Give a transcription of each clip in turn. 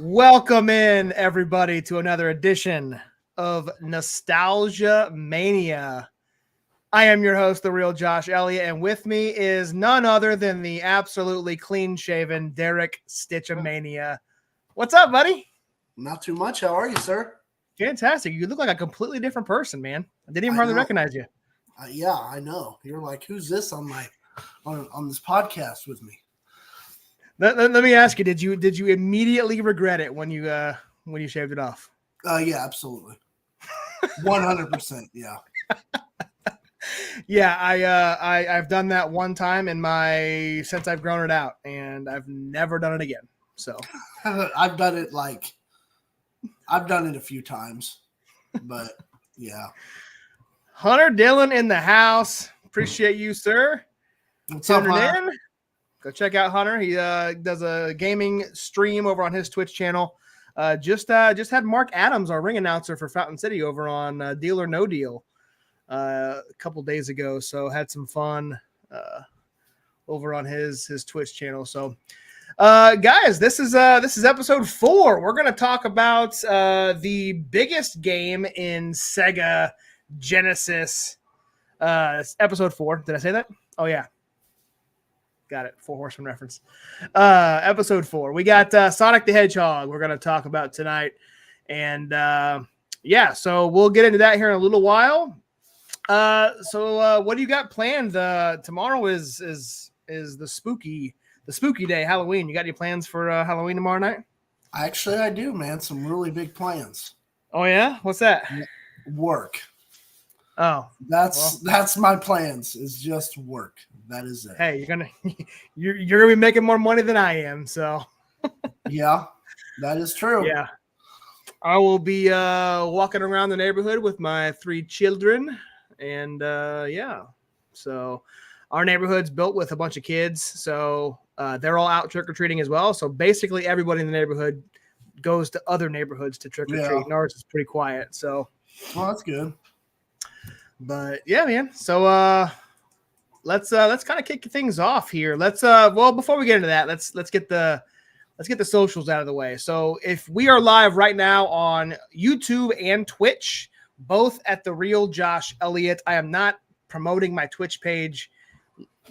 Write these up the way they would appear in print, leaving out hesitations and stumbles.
Welcome in, everybody, to another edition of Nostalgia Mania. I am your host, the real Josh Elliott, and with me is none other than the absolutely clean-shaven Derrick Stich Mania. What's up, buddy? Not too much. How are you, sir? Fantastic. You look like a completely different person, man. I didn't even hardly recognize you. Yeah, I know. You're like, who's this on this podcast with me? Let me ask you: Did you immediately regret it when you shaved it off? Yeah, absolutely. 100%. Yeah. Yeah, I've done that one time since I've grown it out, and I've never done it again. So I've done it a few times, but yeah. Hunter Dillon in the house. Appreciate you, sir. What's up, Hunter? Go check out Hunter. He does a gaming stream over on his Twitch channel. Just had Mark Adams, our ring announcer for Fountain City, over on Deal or No Deal a couple days ago. So had some fun over on his Twitch channel. So guys, this is episode 4. We're gonna talk about the biggest game in Sega Genesis. Episode 4. Did I say that? Oh yeah. Got it. 4 Horsemen reference. Episode 4. We got Sonic the Hedgehog we're going to talk about tonight. And yeah, so we'll get into that here in a little while. So what do you got planned? Tomorrow is the spooky day, Halloween. You got any plans for Halloween tomorrow night? Actually, I do, man. Some really big plans. Oh yeah? What's that? Work. Oh, that's my plans. Is just work. That is it. Hey, you're gonna be making more money than I am, so yeah, that is true. Yeah, I will be walking around the neighborhood with my 3 children, and yeah, so our neighborhood's built with a bunch of kids, so they're all out trick or treating as well. So basically, everybody in the neighborhood goes to other neighborhoods to trick or treat, and ours is pretty quiet. So, well, that's good. But yeah, man. So let's kind of kick things off here. Before we get into that, let's get the socials out of the way. So if we are live right now on YouTube and Twitch, both at the real Josh Elliott. I am not promoting my Twitch page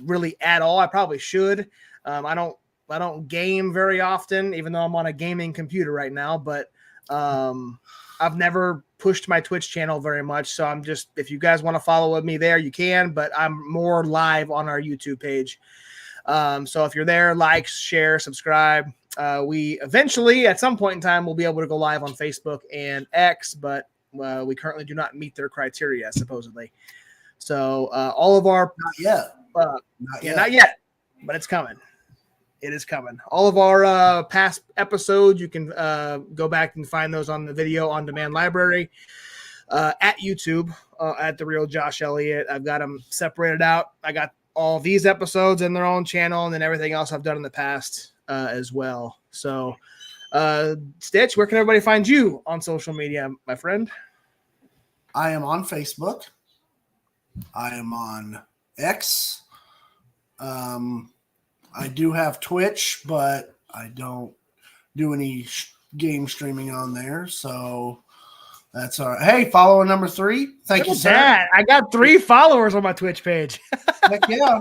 really at all. I probably should. I don't game very often, even though I'm on a gaming computer right now, but I've never pushed my Twitch channel very much. So I'm just, if you guys want to follow me there, you can, but I'm more live on our YouTube page. So if you're there, like, share, subscribe. We eventually, at some point in time, will be able to go live on Facebook and X, but we currently do not meet their criteria, supposedly. So all of our... Not yet, but it's coming. It is coming. All of our past episodes, you can go back and find those on the video on demand library at YouTube at the real Josh Elliott. I've got them separated out. I got all these episodes in their own channel, and then everything else I've done in the past as well. So, Stich, where can everybody find you on social media, my friend? I am on Facebook. I am on X. I do have Twitch, but I don't do any game streaming on there. So that's all right. Hey, follower number 3. Thank you, sir. I got 3 followers on my Twitch page. Heck yeah.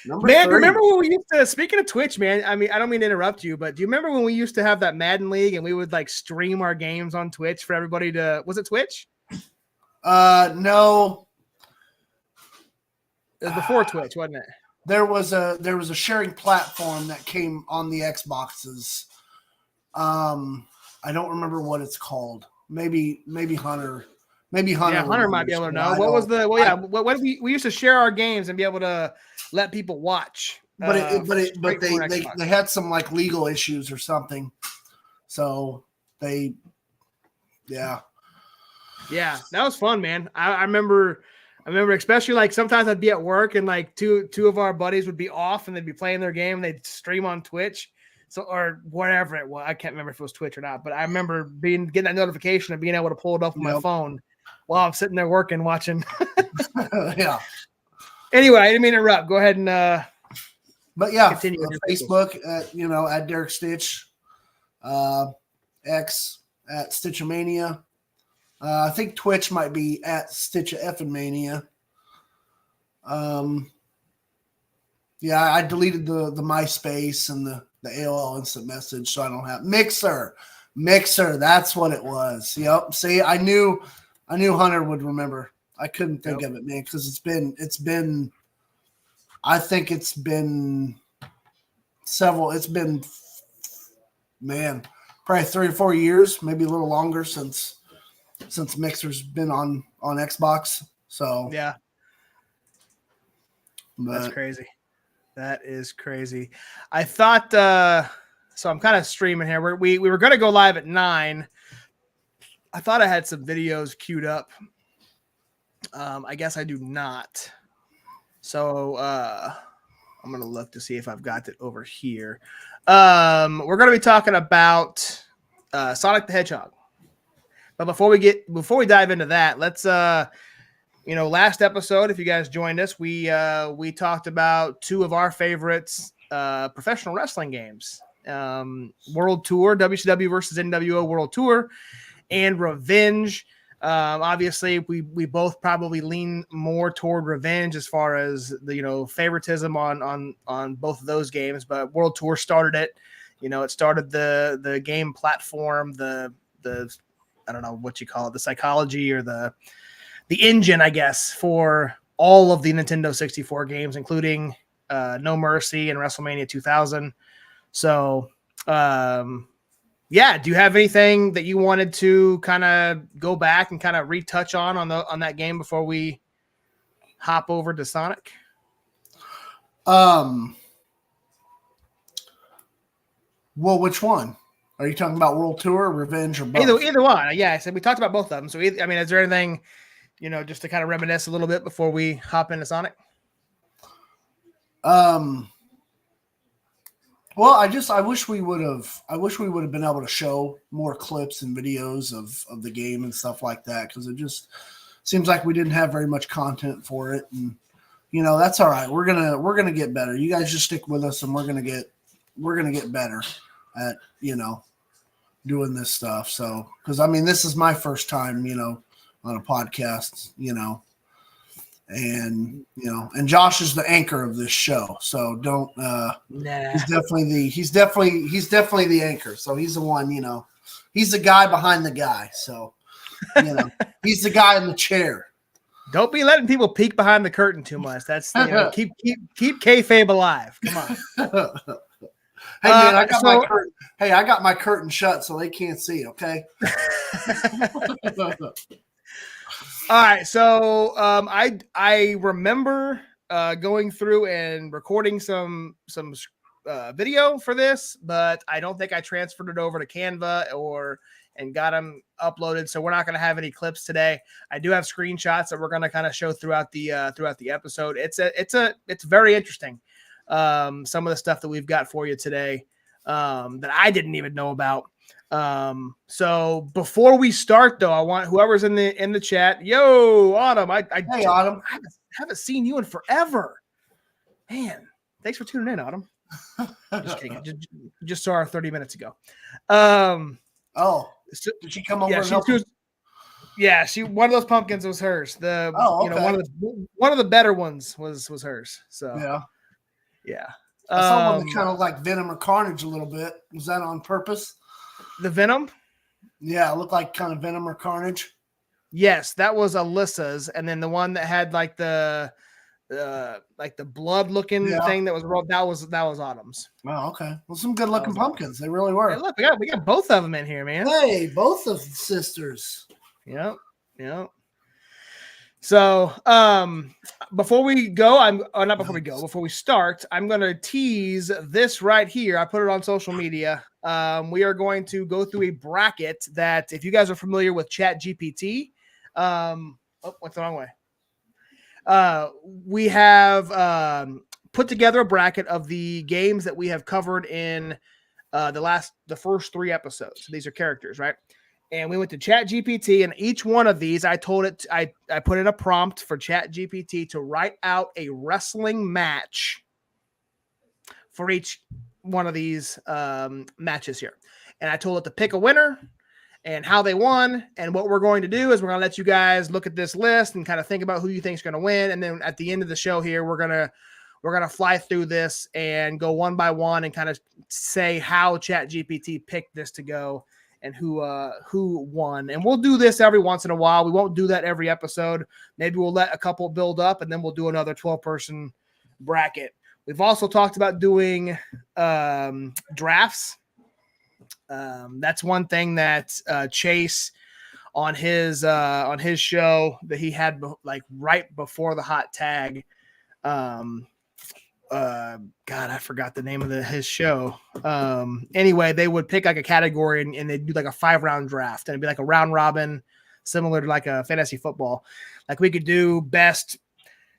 Man, 3. Remember when we used to, speaking of Twitch, man, I mean, I don't mean to interrupt you, but do you remember when we used to have that Madden League and we would like stream our games on Twitch for everybody to, was it Twitch? No. It was before Twitch, wasn't it? There was a sharing platform that came on the Xboxes. I don't remember what it's called. Maybe Hunter. Yeah, Hunter might be able to know. What was the? Well, yeah. What we used to share our games and be able to let people watch. But they had some like legal issues or something. So yeah, that was fun, man. I remember especially like sometimes I'd be at work and like two of our buddies would be off and they'd be playing their game and they'd stream on Twitch. So, or whatever it was. I can't remember if it was Twitch or not, but I remember getting that notification and being able to pull it up on my phone while I'm sitting there working, watching. Yeah. Anyway, I didn't mean to interrupt. Go ahead and but yeah, continue Facebook at Derrick Stich. X at Stich Mania. I think Twitch might be at Stich Effin Mania. Yeah, I deleted the MySpace and the AOL instant message, so I don't have Mixer. That's what it was. Yep. See, I knew Hunter would remember. I couldn't think of it, man, because it's been. I think it's been several. It's been, man, probably 3 or 4 years, maybe a little longer since Mixer's been on Xbox. So yeah, that's but, crazy. That is crazy. I thought so. I'm kind of streaming here. We were going to go live at 9. I thought I had some videos queued up. I guess I do not. So I'm going to look to see if I've got it over here. We're going to be talking about Sonic the Hedgehog. But before we dive into that, let's last episode, if you guys joined us, we talked about 2 of our favorites professional wrestling games. World Tour, WCW versus NWO World Tour, and Revenge. Obviously, we both probably lean more toward Revenge as far as the favoritism on both of those games. But World Tour started it. It started the game platform, the I don't know what you call it, the psychology or the engine, I guess, for all of the Nintendo 64 games, including No Mercy and WrestleMania 2000. So, do you have anything that you wanted to kind of go back and kind of retouch on that game before we hop over to Sonic? Well, which one? Are you talking about World Tour, Revenge, or both? Either one. Yeah, I said we talked about both of them. So, is there anything, just to kind of reminisce a little bit before we hop into Sonic? Well, I wish we would have been able to show more clips and videos of the game and stuff like that, because it just seems like we didn't have very much content for it, and that's all right. We're gonna get better. You guys just stick with us, and we're gonna get better at doing this stuff. So, because this is my first time on a podcast, and and Josh is the anchor of this show, so don't he's definitely the anchor, so he's the one, he's the guy behind the guy, so he's the guy in the chair. Don't be letting people peek behind the curtain too much. That's keep kayfabe alive. Come on. Hey man, I got my curtain shut so they can't see, okay? All right, so I remember going through and recording some video for this, but I don't think I transferred it over to Canva and got them uploaded. So we're not going to have any clips today. I do have screenshots that we're going to kind of show throughout the episode. It's very interesting. Some of the stuff that we've got for you today that I didn't even know about. So before we start, though, I want whoever's in the chat. Yo, Autumn. Hey, Autumn. I haven't seen you in forever. Man, thanks for tuning in, Autumn. Just kidding. Just saw her 30 minutes ago. Did she come over? Yeah, one of those pumpkins was hers. Okay. One of the better ones was hers. So yeah. I saw one that kind of like Venom or Carnage a little bit. Was that on purpose? The Venom? Yeah, it looked like kind of Venom or Carnage. Yes, that was Alyssa's, and then the one that had like the blood looking thing that was Autumn's. Oh, okay. Well, some good looking pumpkins. They really were. Hey, look, we got both of them in here, man. Hey, both of the sisters. Yep. So, before we start, I'm going to tease this right here. I put it on social media. We are going to go through a bracket that, if you guys are familiar with ChatGPT, what's the wrong way? We have put together a bracket of the games that we have covered in the first 3 episodes. So these are characters, right? And we went to ChatGPT, and each one of these, I told it, I put in a prompt for ChatGPT to write out a wrestling match for each one of these matches here. and I told it to pick a winner and how they won. And what we're going to do is we're going to let you guys look at this list and kind of think about who you think is going to win. And then at the end of the show here, we're going to fly through this and go one by one and kind of say how ChatGPT picked this to go and who won. And we'll do this every once in a while. We won't do that every episode. Maybe we'll let a couple build up and then we'll do another 12-person bracket. We've also talked about doing drafts. That's one thing that Chase on his show that he had like right before the hot tag. God, I forgot the name of his show. Anyway, they would pick like a category and they'd do like a 5-round draft, and it'd be like a round robin, similar to like a fantasy football. Like we could do best,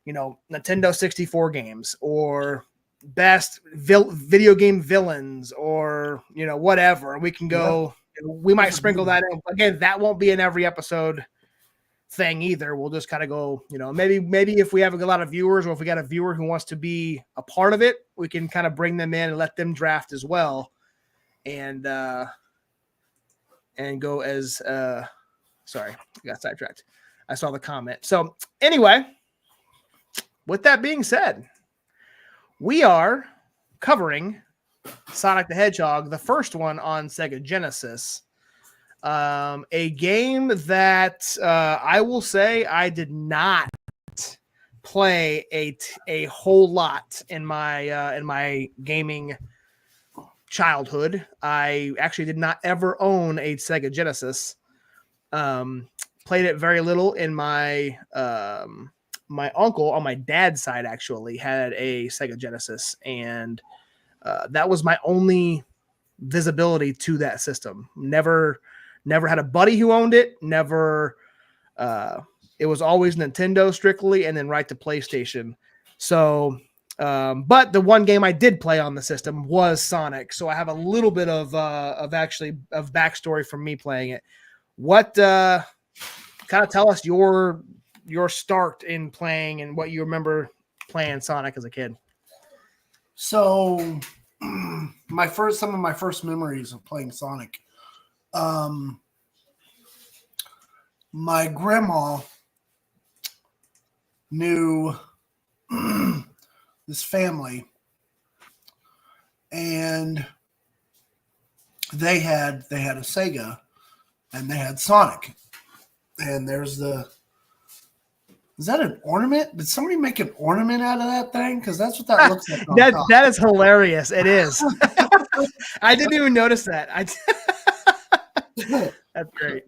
Nintendo 64 games, or best video game villains, or whatever. We can go. Yeah. We might sprinkle that in. Again, that won't be in every episode thing either. We'll just kind of go, maybe if we have a lot of viewers, or if we got a viewer who wants to be a part of it, we can kind of bring them in and let them draft as well, and go as sorry, I got sidetracked. I saw the comment. So anyway, with that being said, we are covering Sonic the Hedgehog, the first one on Sega Genesis. A game that I will say I did not play a whole lot in my gaming childhood. I actually did not ever own a Sega Genesis. Played it very little in my my uncle on my dad's side actually had a Sega Genesis, and that was my only visibility to that system. Never had a buddy who owned it. Never. It was always Nintendo strictly, and then right to PlayStation. So, but the one game I did play on the system was Sonic. So I have a little bit of backstory from me playing it. What kind of tell us your start in playing and what you remember playing Sonic as a kid? So, some of my first memories of playing Sonic. My grandma knew this family, and they had a Sega, and they had Sonic. And is that an ornament? Did somebody make an ornament out of that thing? Because that's what that looks like. That is hilarious. It is. I didn't even notice that. That's great.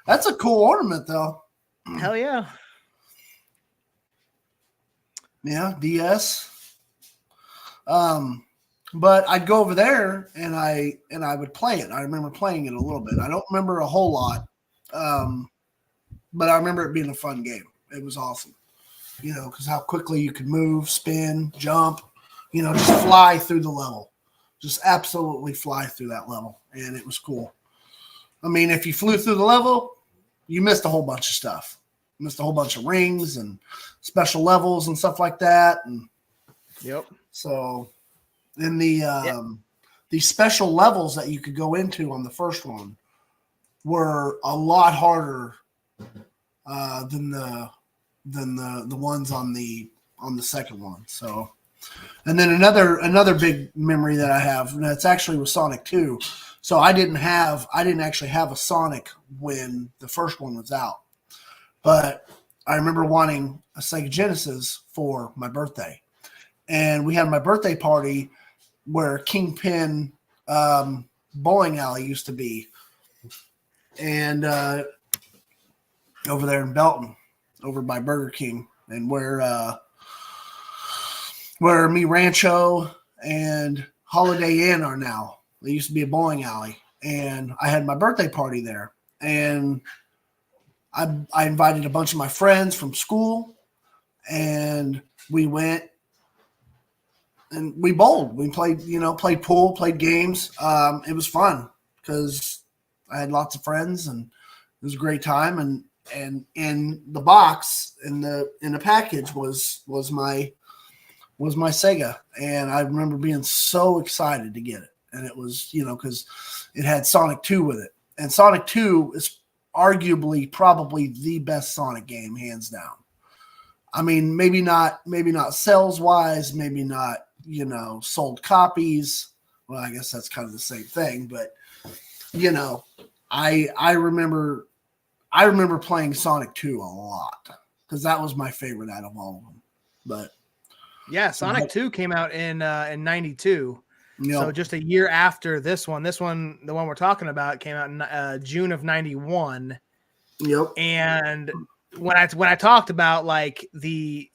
That's a cool ornament, though. Hell yeah. Yeah, DS. But I'd go over there and I would play it. I remember playing it a little bit. I don't remember a whole lot, but I remember it being a fun game. It was awesome, because how quickly you could move, spin, jump, just fly through the level, just absolutely fly through that level, and it was cool. I mean, if you flew through the level, you missed a whole bunch of stuff. You missed a whole bunch of rings and special levels and stuff like that. And yep. So in the special levels that you could go into on the first one were a lot harder than the ones on the second one. So, and then another big memory that I have, and that's actually with Sonic 2. So I didn't actually have a Sonic when the first one was out, but I remember wanting a Sega Genesis for my birthday, and we had my birthday party where Kingpin bowling alley used to be, and over there in Belton, over by Burger King, and where Mi Rancho and Holiday Inn are now. There used to be a bowling alley, and I had my birthday party there, and I invited a bunch of my friends from school, and we went and we bowled. We played pool, played games. It was fun because I had lots of friends, and it was a great time. And in the box, in the package was my Sega, and I remember being so excited to get it. and it was, because it had Sonic 2 with it. And Sonic 2 is arguably probably the best Sonic game, hands down. I mean, maybe not sales wise, maybe not, sold copies. Well, I guess that's kind of the same thing, but I remember playing Sonic 2 a lot because that was my favorite out of all of them. But yeah, Sonic 2 came out in 92. Yep. So just a year after this one, the one we're talking about, came out in June of 91. Yep. And when I talked about like the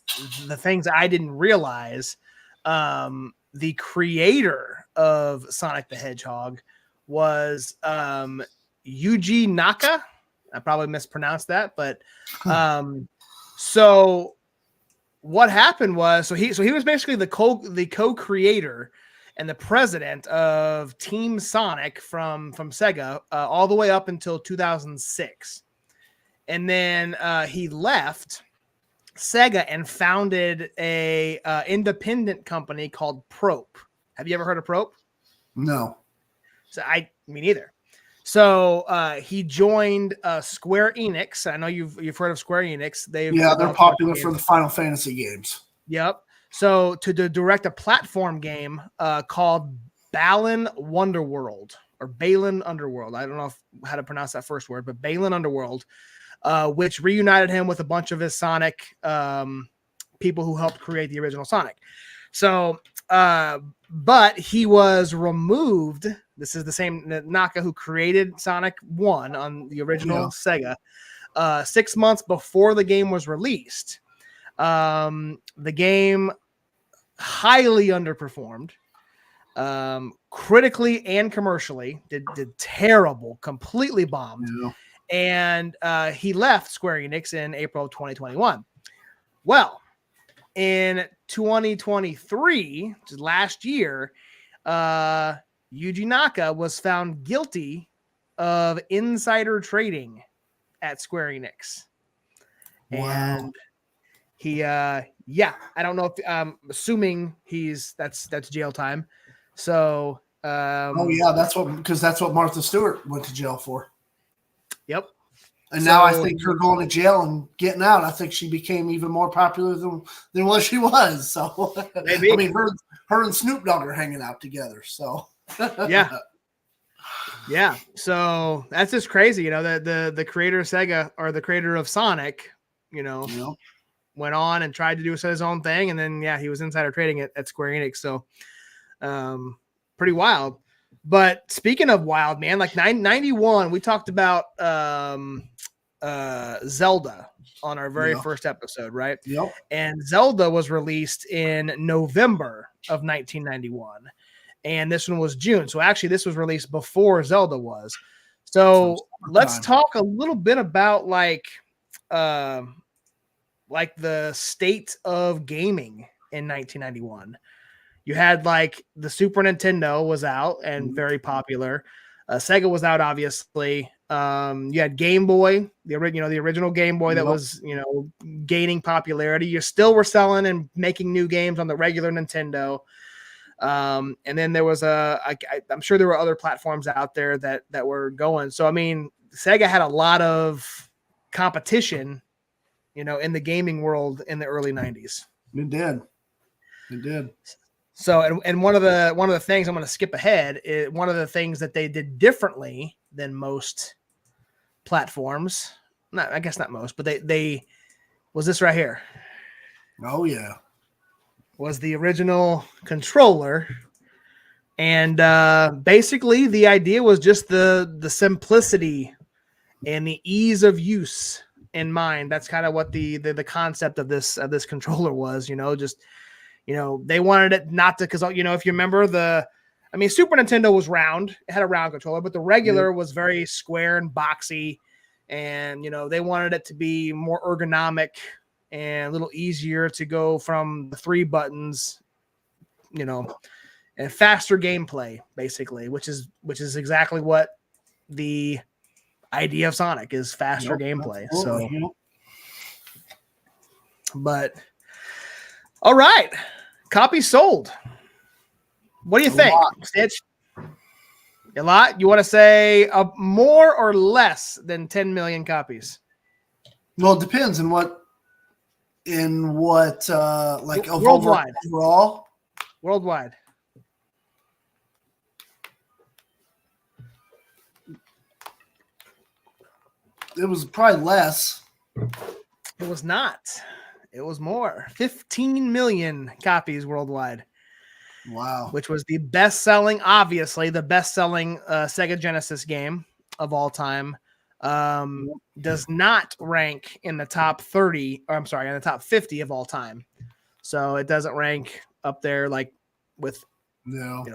things I didn't realize, the creator of Sonic the Hedgehog was Yuji Naka. I probably mispronounced that, but so what happened was he was basically the co-creator and the president of Team Sonic from Sega all the way up until 2006. And then he left Sega and founded a independent company called Prope. Have you ever heard of Prope? No. So me neither. So he joined Square Enix. I know you've heard of Square Enix. They're popular for the Final Fantasy games. Yep. So to direct a platform game called Balan Wonderworld or Balan Underworld. I don't know how to pronounce that first word, but Balan Underworld, which reunited him with a bunch of his Sonic people who helped create the original Sonic. So, but he was removed. This is the same Naka who created Sonic 1 on the original Sega 6 months before the game was released. The game highly underperformed, critically and commercially, did terrible, completely bombed. Yeah. And he left Square Enix in April of 2021. Well, in 2023, which is last year, Yuji Naka was found guilty of insider trading at Square Enix. Wow. And he, I don't know if I'm assuming that's jail time. So, that's what Martha Stewart went to jail for. Yep. And now I think her going to jail and getting out, I think she became even more popular than what she was. So, maybe. I mean, her and Snoop Dogg are hanging out together. So, yeah. Yeah. So that's just crazy. The creator of Sega or the creator of Sonic, went on and tried to do his own thing. And then, he was insider trading at Square Enix. So, pretty wild. But speaking of wild, man, like 91, we talked about Zelda on our very first episode, right? Yep. And Zelda was released in November of 1991. And this one was June. So actually, this was released before Zelda was. So let's talk a little bit about like the state of gaming in 1991. You had like the Super Nintendo was out and very popular. Sega was out, obviously. You had Game Boy, the original Game Boy that was, gaining popularity. You still were selling and making new games on the regular Nintendo. And then there was I'm sure there were other platforms out there that were going. So, I mean, Sega had a lot of competition, in the gaming world in the early 90s. It did. So, and one of the things I'm going to skip ahead is one of the things that they did differently than most platforms. I guess not most, but they was this right here. Oh yeah. Was the original controller. And basically the idea was just the simplicity and the ease of use in mind. That's kind of what the concept of this controller was, just they wanted it not to, because if you remember Super Nintendo was round, it had a round controller, but the regular was very square and boxy, and they wanted it to be more ergonomic and a little easier to go from the 3 buttons, and faster gameplay, basically, which is exactly what the idea of Sonic is, faster gameplay. So, but all right, copies sold. What do you think, Stich? A lot? You want to say more or less than 10 million copies? Well, it depends in what like Worldwide. overall. Worldwide. It was probably less. It was not. It was more. 15 million copies worldwide. Wow. Which was the best-selling, obviously, the best-selling Sega Genesis game of all time. Does not rank in the top 30, or I'm sorry, in the top 50 of all time. So it doesn't rank up there like with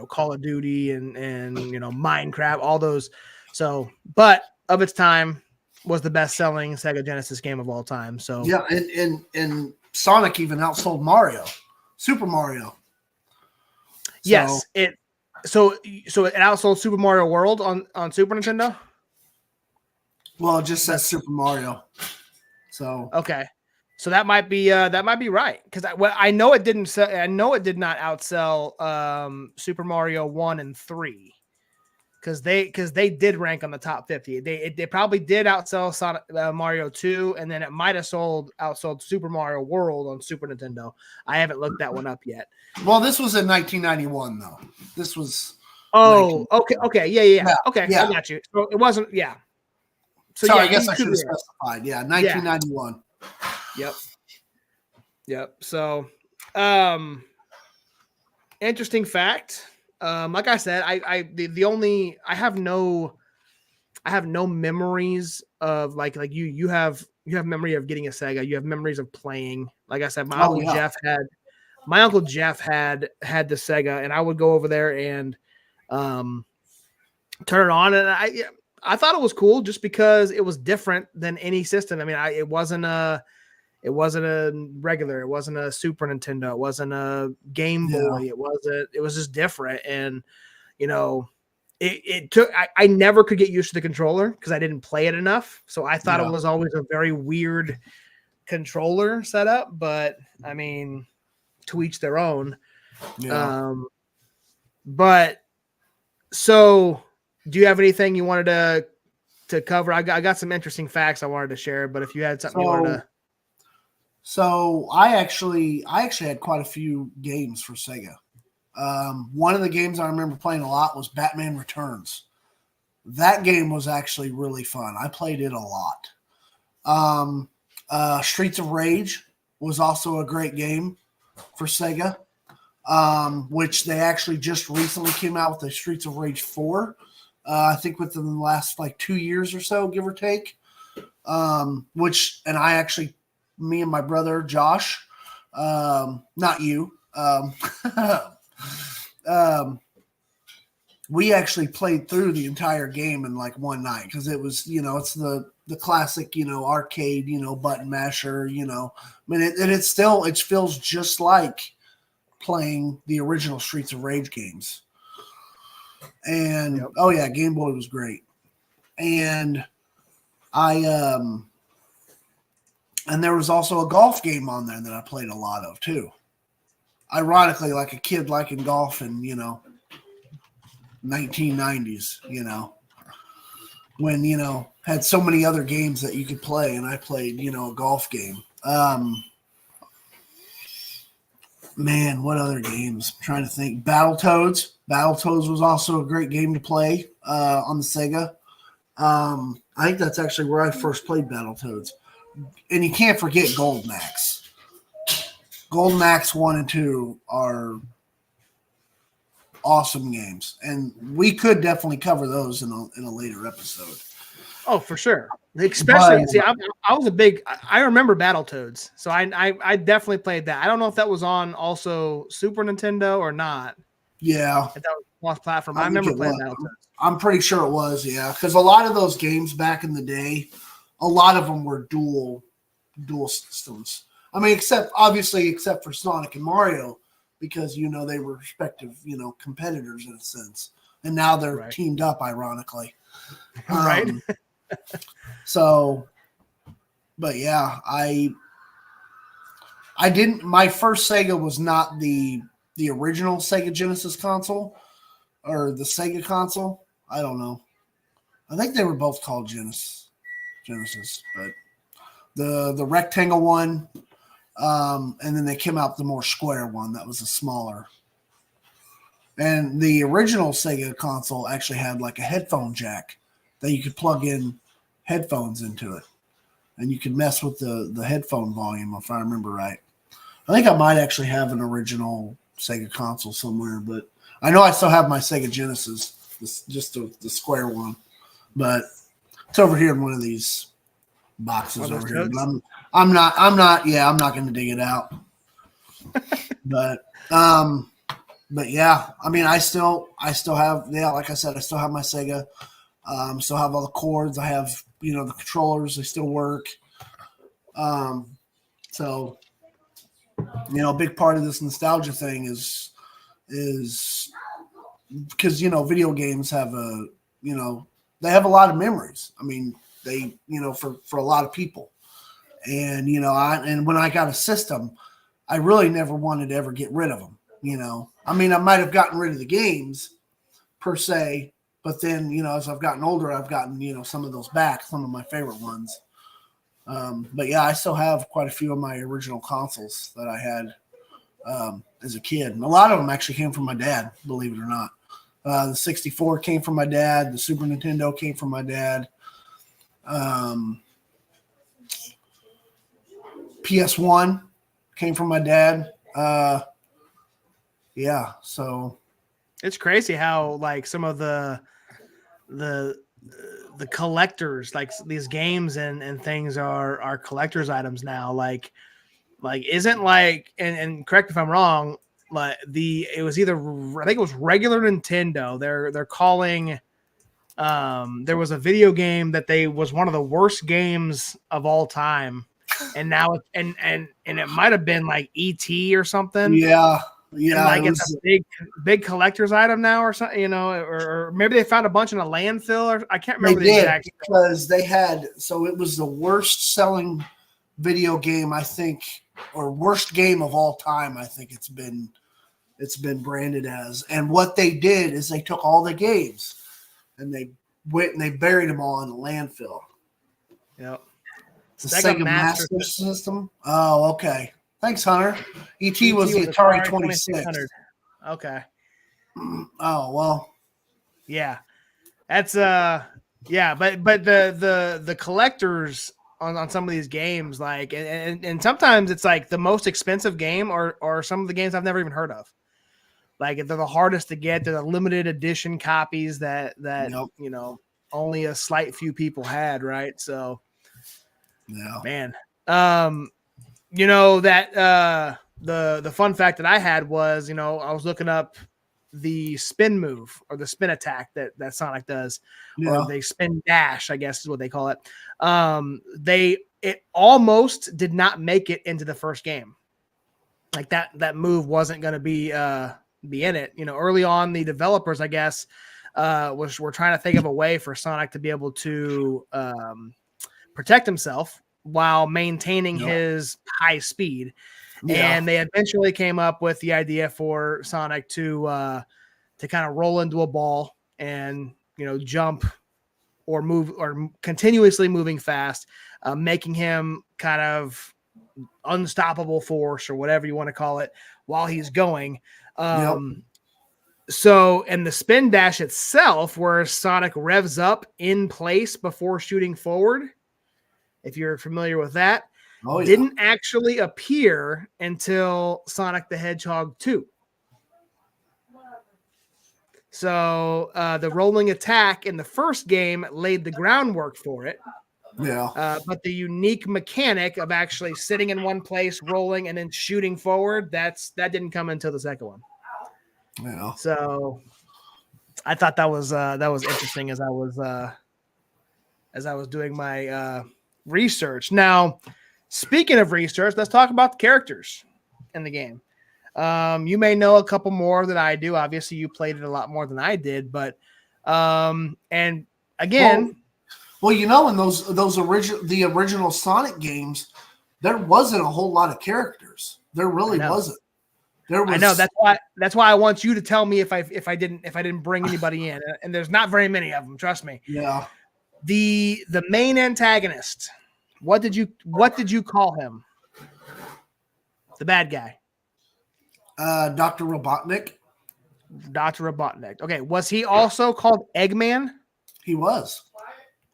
Call of Duty and Minecraft, all those. So, but of its time was the best-selling Sega Genesis game of all time. So yeah, and Sonic even outsold Mario, Super Mario. Yes, it outsold Super Mario World on Super Nintendo. Well, it just says Super Mario. So okay, so that might be right because I know it didn't sell. I know it did not outsell Super Mario 1 and 3 because they did rank on the top 50. They probably did outsell Sonic, Mario 2, and then it might have outsold Super Mario World on Super Nintendo. I haven't looked that one up yet. Well, this was in 1991 though. This was. Oh, okay, yeah. Okay, yeah. I got you. So it wasn't, yeah. So sorry, yeah, I guess I should have specified. Yeah, 1991. Yeah. Yep. So, interesting fact. Like I said, I have no memories of like you have memory of getting a Sega. You have memories of playing. Like I said, my uncle Jeff had the Sega, and I would go over there and turn it on, and I thought it was cool just because it was different than any system. I mean, it wasn't a regular, it wasn't a Super Nintendo, it wasn't a Game Boy, it was just different. And it took I never could get used to the controller because I didn't play it enough. So I thought it was always a very weird controller setup, but I mean, to each their own. But so do you have anything you wanted to cover? I got some interesting facts I wanted to share, but if you had something you wanted to. So I actually had quite a few games for Sega. One of the games I remember playing a lot was Batman Returns. That game was actually really fun. I played it a lot. Streets of Rage was also a great game for Sega, which they actually just recently came out with the Streets of Rage 4. I think within the last like 2 years or so, give or take. Me and my brother Josh, not you, we actually played through the entire game in like one night because it was, it's the classic, arcade, button masher, I mean, it feels just like playing the original Streets of Rage games. And Game Boy was great. And and there was also a golf game on there that I played a lot of too. Ironically, like a kid liking golf in, 1990s, when, had so many other games that you could play, and I played, a golf game. Man, what other games? I'm trying to think. Battletoads. Battletoads was also a great game to play on the Sega. I think that's actually where I first played Battletoads. And you can't forget Golden Axe. Golden Axe 1 and 2 are awesome games. And we could definitely cover those in a later episode. Oh, for sure. Especially, I remember Battletoads. So I definitely played that. I don't know if that was on also Super Nintendo or not. Yeah. If that was cross-platform. I remember playing Battletoads. I'm pretty sure it was, yeah. Because a lot of those games back in the day, a lot of them were dual systems. I mean, except for Sonic and Mario, because they were respective, competitors in a sense, and now they're teamed up, ironically. Right. So, but yeah, I didn't. My first Sega was not the original Sega Genesis console or the Sega console. I don't know. I think they were both called Genesis, but the rectangle one, and then they came out the more square one that was a smaller. And the original Sega console actually had like a headphone jack that you could plug in headphones into it, and you could mess with the headphone volume if I remember right. I think I might actually have an original Sega console somewhere, but I know I still have my Sega Genesis, just the square one, but it's over here in one of these boxes over here. But I'm not going to dig it out. But yeah, I mean, I still have, like I said, I still have my Sega. Still have all the cords. I have, the controllers. They still work. So, a big part of this nostalgia thing is because, video games have they have a lot of memories. I mean, they, for a lot of people. And, and when I got a system, I really never wanted to ever get rid of them. I mean, I might have gotten rid of the games per se, but then, as I've gotten older, I've gotten, some of those back, some of my favorite ones. But yeah, I still have quite a few of my original consoles that I had as a kid. And a lot of them actually came from my dad, believe it or not. The 64 came from my dad. The Super Nintendo came from my dad. PS1 came from my dad. Yeah, so it's crazy how like some of the collectors, like these games and things are collectors items now. Like isn't like and correct if I'm wrong, like it was either I think it was regular Nintendo. They're calling there was a video game that was one of the worst games of all time, and now and it might have been like ET or something. Yeah. Yeah, and like it's a big collector's item now, or something, or maybe they found a bunch in a landfill, or I can't remember the exact. Because they had, so it was the worst selling video game, I think, or worst game of all time. I think it's been branded as. And what they did is they took all the games and they went and they buried them all in a landfill. Yep. The Sega Master System. Oh, okay. Thanks, Hunter. ET was the Atari 2600. Okay. Oh, well. Yeah. That's yeah, but the collectors on some of these games, like and sometimes it's like the most expensive game or some of the games I've never even heard of. Like they're the hardest to get. They're the limited edition copies that Yep. Only a slight few people had, right? So yeah. Man. That the fun fact that I had was, I was looking up the spin move or the spin attack that Sonic does, or the spin dash, I guess is what they call it. It almost did not make it into the first game. Like that move wasn't going to be in it. Early on, the developers, I guess, were trying to think of a way for Sonic to be able to protect himself while maintaining his high speed. Yeah. And they eventually came up with the idea for Sonic to kind of roll into a ball and, jump or move or continuously moving fast, making him kind of unstoppable force or whatever you want to call it while he's going. So, and the spin dash itself, where Sonic revs up in place before shooting forward, if you're familiar with that, didn't actually appear until Sonic the Hedgehog 2. So the rolling attack in the first game laid the groundwork for it. Yeah. But the unique mechanic of actually sitting in one place, rolling, and then shooting forward, that didn't come until the second one. Yeah. So I thought that was interesting as I was doing my research. Now, speaking of research, let's talk about the characters in the game. You may know a couple more than I do. Obviously, you played it a lot more than I did, but and again, well, in those original Sonic games, there wasn't a whole lot of characters. There really wasn't. I know that's why I want you to tell me if I didn't bring anybody in, and there's not very many of them. Trust me. Yeah. The main antagonist. What did you call him? The bad guy. Dr. Robotnik. Dr. Robotnik. Okay. Was he also called Eggman? He was.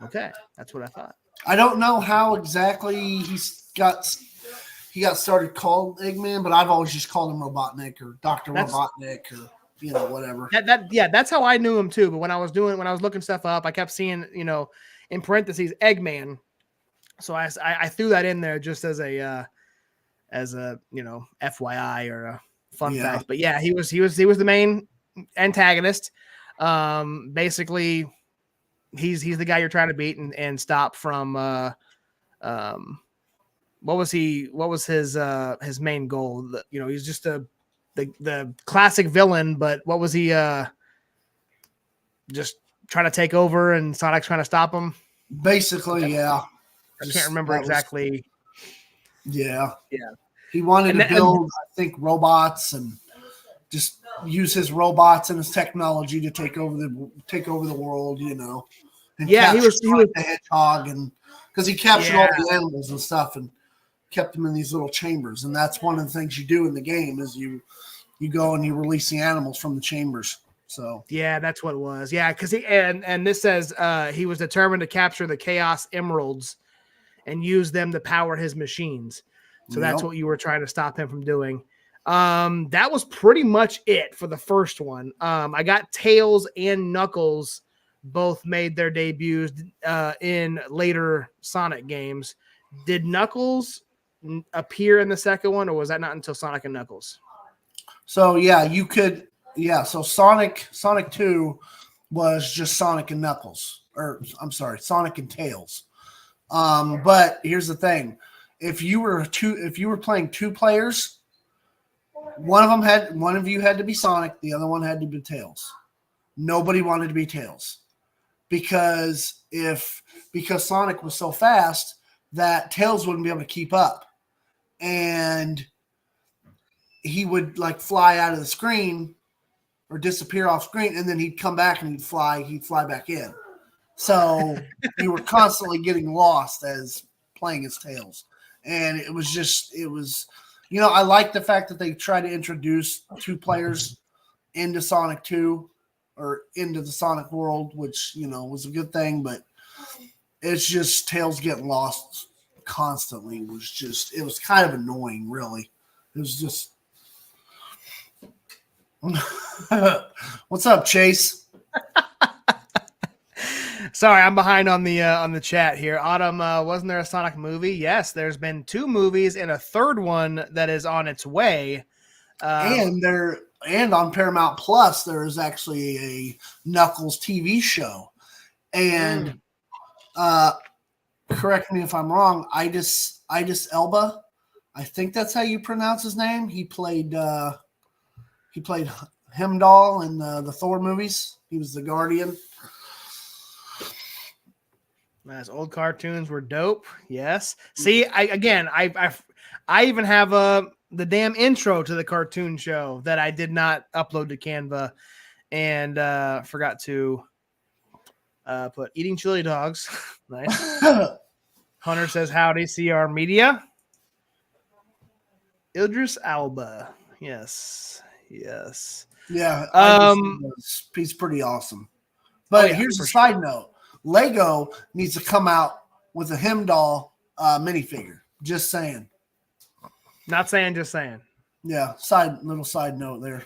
Okay, that's what I thought. I don't know how exactly he got started called Eggman, but I've always just called him Robotnik or Dr. Robotnik or whatever. That's how I knew him too. But when I was looking stuff up, I kept seeing in parentheses Eggman. So I threw that in there just as a FYI or a fun fact. But yeah, he was the main antagonist. Basically, he's the guy you're trying to beat and stop from. What was his main goal? He's just the classic villain. But what was he? Just trying to take over, and Sonic's trying to stop him. Basically, yeah. I can't remember exactly. Yeah. Yeah. He wanted to build, I think, robots and just use his robots and his technology to take over the world, And he was the hedgehog, and because he captured all the animals and stuff and kept them in these little chambers. And that's one of the things you do in the game is you go and you release the animals from the chambers. So yeah, that's what it was. Yeah, because and this says he was determined to capture the Chaos Emeralds and use them to power his machines. So that's what you were trying to stop him from doing. That was pretty much it for the first one. I got Tails and Knuckles both made their debuts in later Sonic games. Did Knuckles appear in the second one, or was that not until Sonic and Knuckles? So yeah, you could. Yeah, so Sonic 2 was just Sonic and Knuckles, or I'm sorry, Sonic and Tails. But here's the thing: if you were playing two players, one of you had to be Sonic, the other one had to be Tails. Nobody wanted to be Tails because Sonic was so fast that Tails wouldn't be able to keep up, and he would fly out of the screen or disappear off screen, and then he'd come back and he'd fly back in. So you were constantly getting lost as playing as Tails. And it was I like the fact that they try to introduce two players into Sonic 2 or into the Sonic world, which, was a good thing, but it's just Tails getting lost constantly it was kind of annoying, really. It was just, what's up, Chase? Sorry, I'm behind on the chat here. Autumn, wasn't there a Sonic movie? Yes, there's been 2 movies and a third one that is on its way. And on Paramount Plus, there is actually a Knuckles TV show. And correct me if I'm wrong, Idris Elba, I think that's how you pronounce his name. He played Heimdall in the Thor movies. He was the Guardian. Nice. Old cartoons were dope. Yes. See, I even have the damn intro to the cartoon show that I did not upload to Canva and forgot to put eating chili dogs. Nice. Hunter says howdy, CR Media. Idris Elba. Yes. Yeah. He's pretty awesome. But here's a side note. Lego needs to come out with a Heimdall minifigure. Just saying. Not saying, just saying. Yeah, little side note there.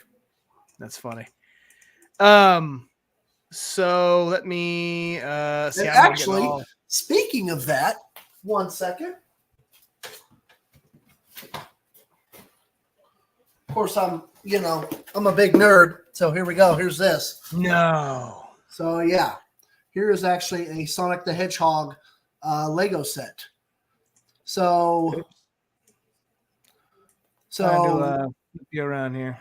That's funny. So let me see. Actually, speaking of that, 1 second. Of course, I'm a big nerd. So here we go. Here's this. No. So yeah. Here is actually a Sonic the Hedgehog Lego set. So flip you around here.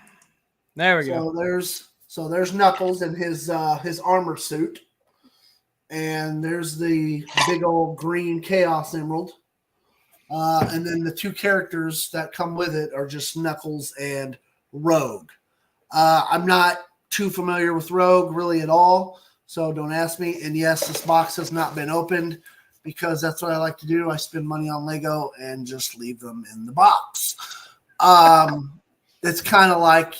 There we go. There's Knuckles in his armor suit, and there's the big old green Chaos Emerald, and then the 2 characters that come with it are just Knuckles and Rogue. I'm not too familiar with Rogue really at all, so don't ask me. And yes, this box has not been opened because that's what I like to do. I spend money on Lego and just leave them in the box. It's kind of like,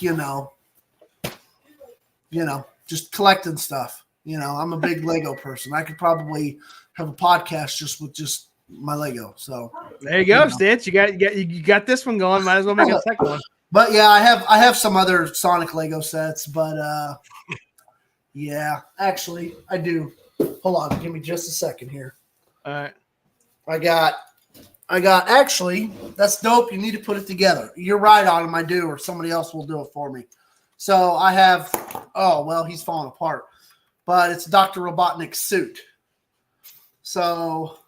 just collecting stuff. I'm a big Lego person. I could probably have a podcast just with just my Lego. So there you go, Stitch. You got this one going. Might as well make a second one. But yeah, I have some other Sonic Lego sets, but yeah, actually I do. Hold on, give me just a second here. All right. I got actually, that's dope. You need to put it together. You're right on him, I do, or somebody else will do it for me. So I have, he's falling apart. But it's Dr. Robotnik's suit. So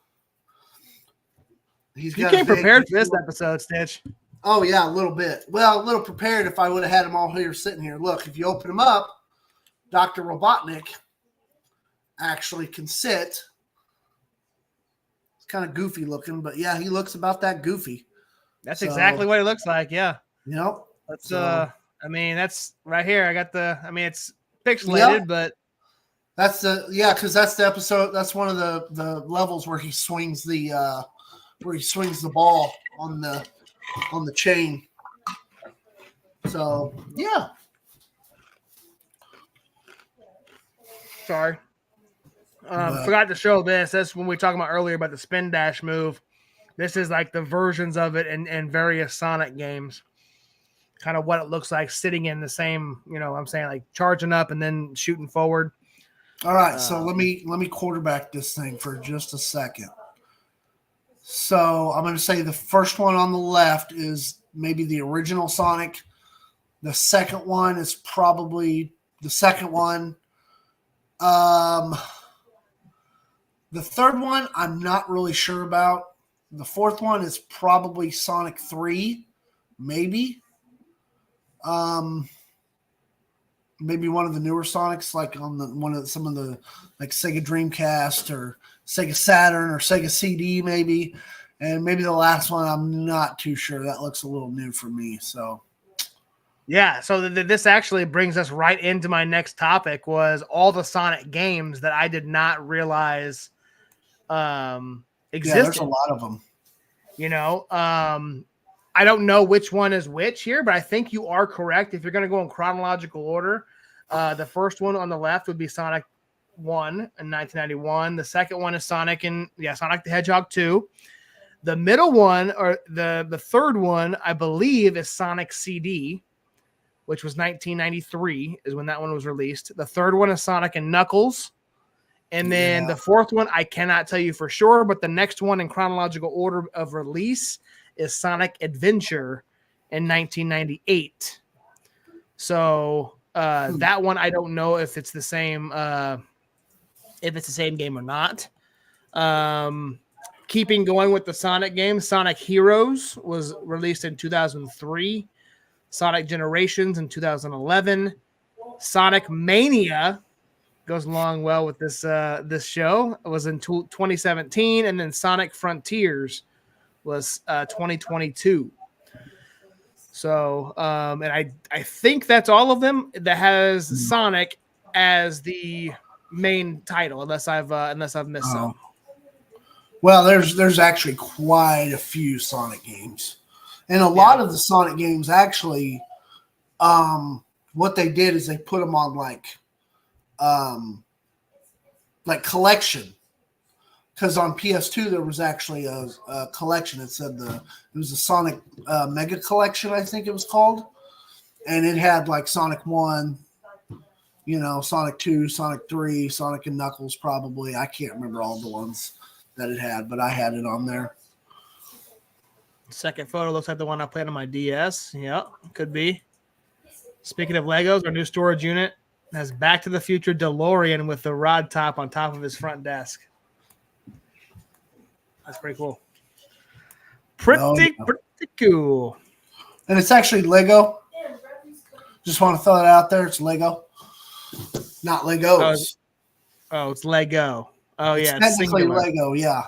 you came prepared for this episode, Stitch. Oh, yeah, a little bit. Well, a little prepared if I would have had them all here sitting here. Look, if you open them up, Dr. Robotnik actually can sit. It's kind of goofy looking, but yeah, he looks about that goofy. That's exactly what he looks like, yeah. Yep. That's that's right here. I got it's pixelated, but that's because that's the episode. That's one of the levels where he swings the ball on the chain. So yeah. Sorry. Forgot to show this. That's when we were talking about earlier about the spin dash move. This is like the versions of it in various Sonic games. Kind of what it looks like sitting in the same, I'm saying like charging up and then shooting forward. All right, so let me quarterback this thing for just a second. So I'm going to say the first one on the left is maybe the original Sonic. The second one is probably the second one. The third one I'm not really sure about. The fourth one is probably Sonic 3, maybe. Maybe one of the newer Sonics, like on some of the like Sega Dreamcast or Sega Saturn or Sega CD, maybe, and maybe the last one I'm not too sure. That looks a little new for me. So, yeah. So this actually brings us right into my next topic: was all the Sonic games that I did not realize existed. Yeah, there's a lot of them. I don't know which one is which here, but I think you are correct. If you're going to go in chronological order, the first one on the left would be Sonic 1 in 1991. The second one is Sonic the Hedgehog 2. The middle one, or the third one, I believe, is Sonic CD, which was 1993 is when that one was released. The third one is Sonic and Knuckles. And then the fourth one, I cannot tell you for sure, but the next one in chronological order of release is Sonic Adventure in 1998. So that one, I don't know if it's the same game or not. Keeping going with the Sonic games, Sonic Heroes was released in 2003. Sonic Generations in 2011. Sonic Mania goes along well with this show. It was in 2017, and then Sonic Frontiers was 2022. So, and I think that's all of them that has Sonic as the main title, unless I've missed some. Well, there's actually quite a few Sonic games, and a lot of the Sonic games actually, what they did is they put them on like collection. Because on PS2 there was actually a collection. It said it was a Sonic Mega Collection, I think it was called, and it had like Sonic 1, Sonic 2, Sonic 3, Sonic and Knuckles. Probably I can't remember all the ones that it had, but I had it on there. Second photo looks like the one I played on my DS. Yeah, could be. Speaking of Legos, our new storage unit has Back to the Future DeLorean with the rod top on top of his front desk. That's pretty cool. Pretty cool. And it's actually Lego. Just want to throw it out there. It's Lego, not Legos. It's Lego. Oh, it's yeah. technically Lego, yeah.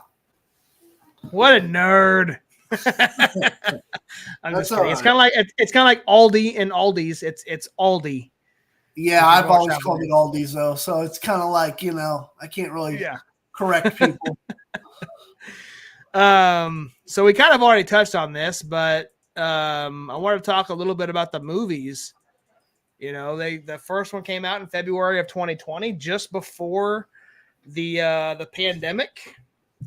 What a nerd. I'm That's just kidding. all It's right. kind of like Aldi and Aldi's. It's Aldi. Yeah, If you've I've watched always that called movie. it Aldi's though, so it's kind of like I can't really Yeah. correct people. So we kind of already touched on this, but I want to talk a little bit about the movies. You know, the first one came out in February of 2020, just before the pandemic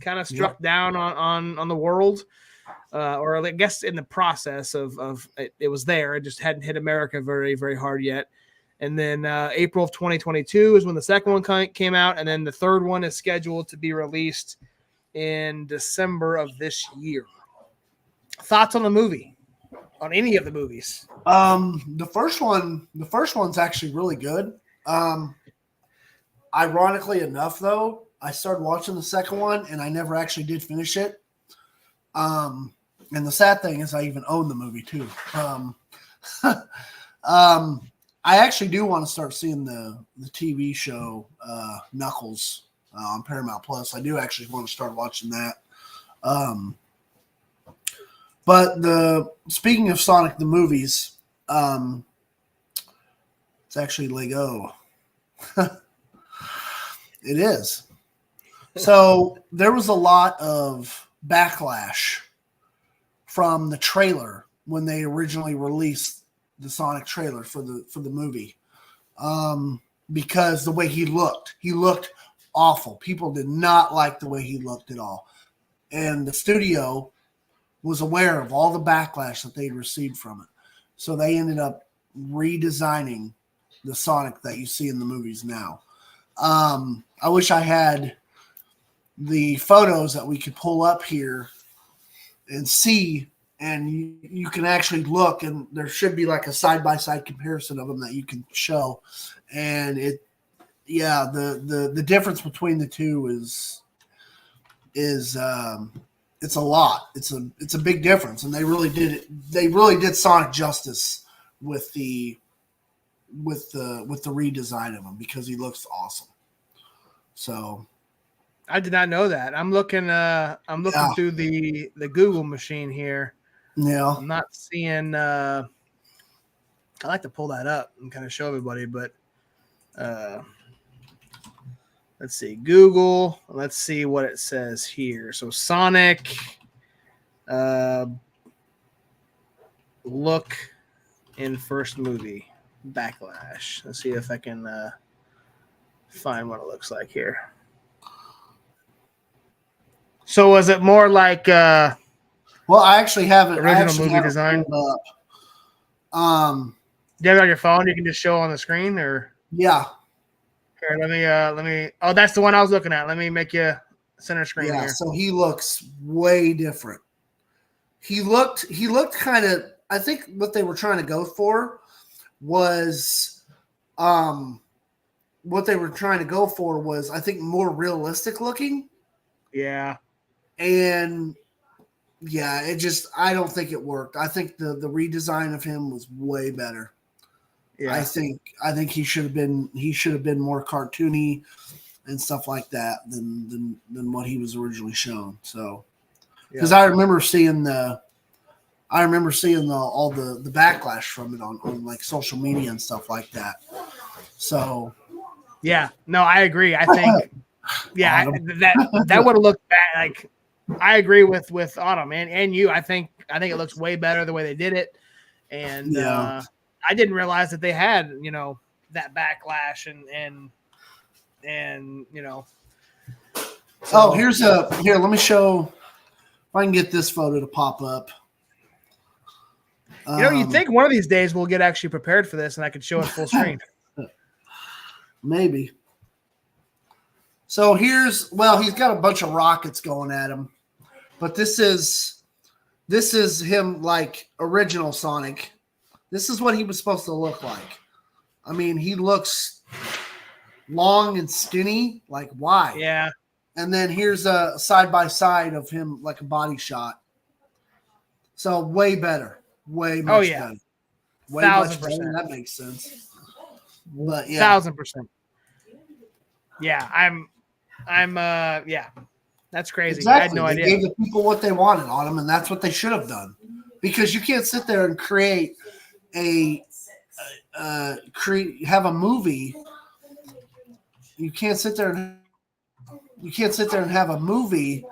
kind of struck down on the world, or I guess in the process of it was there. It just hadn't hit America very, very hard yet. And then April of 2022 is when the second one came out, and then the third one is scheduled to be released in December of this year. Thoughts on the movie? On any of the movies? The first one's actually really good. Ironically enough, though, I started watching the second one and I never actually did finish it. And the sad thing is, I even own the movie too. I actually do want to start seeing the TV show Knuckles on Paramount Plus. I do actually want to start watching that. But speaking of Sonic the movies, it's actually Lego. It is. So there was a lot of backlash from the trailer when they originally released the Sonic trailer for the movie, because the way he looked awful. People did not like the way he looked at all, and the studio was aware of all the backlash that they'd received from it, so they ended up redesigning the Sonic that you see in the movies now. I wish I had the photos that we could pull up here and see, and you can actually look, and there should be like a side-by-side comparison of them that you can show. And the difference between the two is it's a lot. It's a big difference, and they really did Sonic justice with the redesign of him, because he looks awesome. So I did not know that. I'm looking through the Google machine here. Yeah. I'm not seeing I like to pull that up and kind of show everybody, but let's see. Google, let's see what it says here. So Sonic look in first movie Backlash. Let's see if I can find what it looks like here. So was it more like well, I actually have it. Original movie design. Do you have it on your phone? You can just show on the screen, or yeah. Here, let me. Oh, that's the one I was looking at. Let me make you center screen here. So he looks way different. He looked kind of. I think what they were trying to go for was, I think more realistic looking. Yeah. And yeah, I don't think it worked. I think the redesign of him was way better. Yeah. I think he should have been more cartoony and stuff like that than what he was originally shown. So, because I remember seeing all the backlash from it on like social media and stuff like that. So, yeah, no, I agree. I think, that would have looked bad. Like, I agree with Autumn and you. I think it looks way better the way they did it, and I didn't realize that they had that backlash and So. Here. Let me show if I can get this photo to pop up. You'd think one of these days we'll get actually prepared for this, and I could show it full screen. Maybe. So he's got a bunch of rockets going at him, but this is him like original Sonic. This is what he was supposed to look like. I mean, he looks long and skinny. Like, why? Yeah. And then here's a side-by-side of him, like a body shot. So way better. Way much better. Way much better. That makes sense. But yeah. 1,000%. Yeah, I'm yeah. That's crazy. Exactly. I had no idea. They gave the people what they wanted on them, and that's what they should have done. Because you can't sit there and create have a movie. You can't sit there and have a movie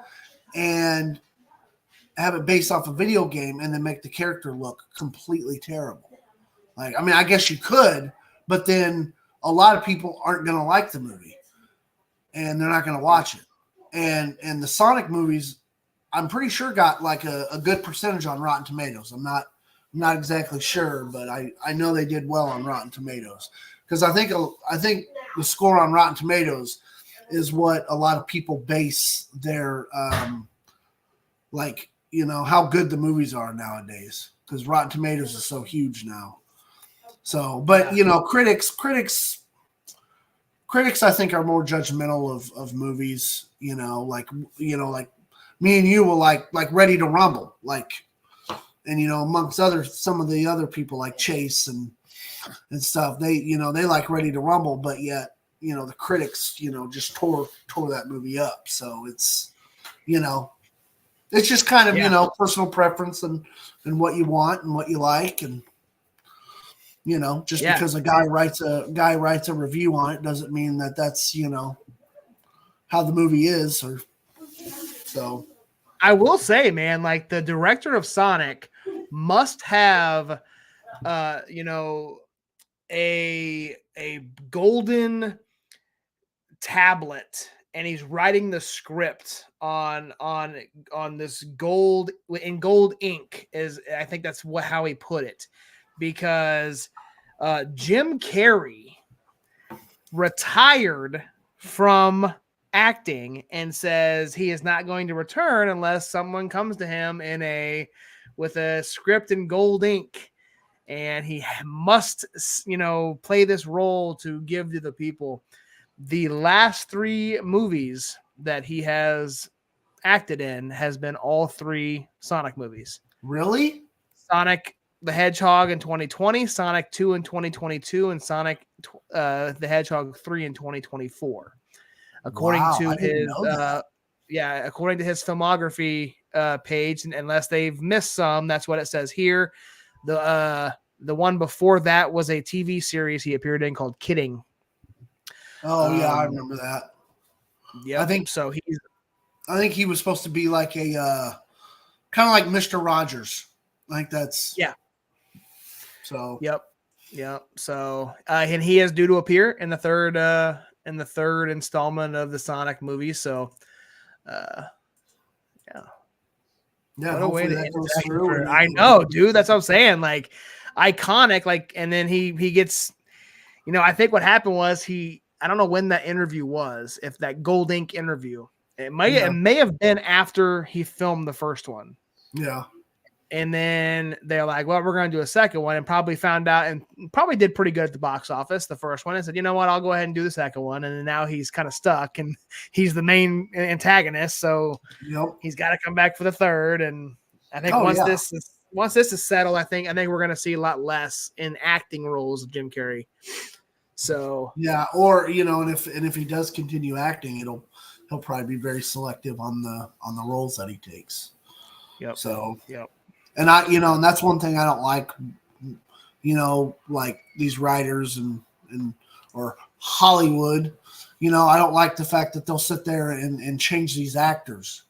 and have it based off a video game and then make the character look completely terrible. Like, I mean, I guess you could, but then a lot of people aren't going to like the movie and they're not going to watch it. And the Sonic movies, I'm pretty sure got like a good percentage on Rotten Tomatoes. I'm not exactly sure, but I know they did well on Rotten Tomatoes, because I think the score on Rotten Tomatoes is what a lot of people base their how good the movies are nowadays, because Rotten Tomatoes is so huge now. So, but critics I think are more judgmental of movies. Like me and you will like Ready to Rumble, and amongst some of the other people like Chase and stuff. They like Ready to Rumble, but yet the critics just tore that movie up. So it's it's just kind of personal preference and what you want and what you like, and because a guy writes a review on it doesn't mean that that's how the movie is. Or so I will say, man, like the director of Sonic must have a golden tablet, and he's writing the script on this gold ink, is I think that's how he put it, because Jim Carrey retired from acting and says he is not going to return unless someone comes to him with a script in gold ink, and he must play this role to give to the people. The last 3 movies that he has acted in has been all 3 Sonic movies. Really? Sonic the Hedgehog in 2020, Sonic 2 in 2022, and Sonic the Hedgehog 3 in 2024. According to his filmography page, and unless they've missed some, that's what it says here. The one before that was a TV series he appeared in called Kidding. Oh yeah, I remember that. Yeah, I think so. I think he was supposed to be like a kind of like Mr. Rogers. Like that's So Yep. So and he is due to appear in the third installment of the Sonic movie. So what a way that goes through. I know, dude. That's what I'm saying. Like iconic. Like, and then he gets. I think what happened was I don't know when that interview was. If that gold ink interview, it may have been after he filmed the first one. Yeah. And then they're like, well, we're going to do a second one, and probably found out and probably did pretty good at the box office, the first one, and said, you know what, I'll go ahead and do the second one. And then now he's kind of stuck, and he's the main antagonist. So he's got to come back for the third. And I think once this is settled, I think we're going to see a lot less in acting roles of Jim Carrey. So yeah. Or, and if he does continue acting, he'll probably be very selective on the roles that he takes. Yep. So, yep. And and that's one thing I don't like, like these writers or Hollywood, I don't like the fact that they'll sit there and change these actors,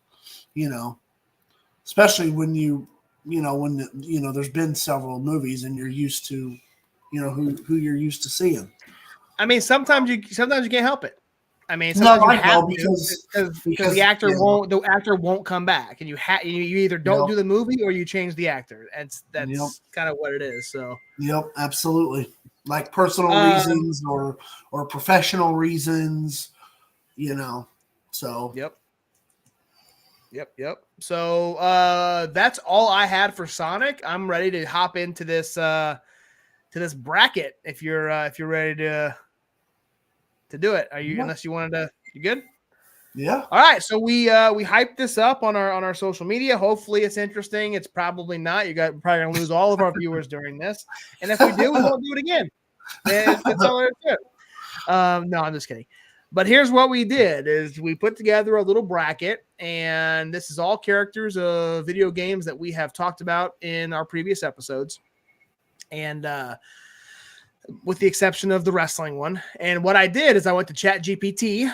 especially when when there's been several movies and you're used to, who you're used to seeing. I mean, sometimes you can't help it. I mean, because the actor won't come back, and you either don't do the movie or you change the actor. And that's kind of what it is. So absolutely, like personal reasons or professional reasons, So Yep. So that's all I had for Sonic. I'm ready to hop into this bracket. If you're ready to do it. Are you? Unless you wanted to. You good? Yeah. All right. So we hyped this up on our social media. Hopefully it's interesting. It's probably not. We're probably gonna lose all of our viewers during this. And if we do, we won't do it again. That's all there is to it. No, I'm just kidding. But here's what we did is we put together a little bracket, and this is all characters of video games that we have talked about in our previous episodes. And with the exception of the wrestling one. And what I did is I went to ChatGPT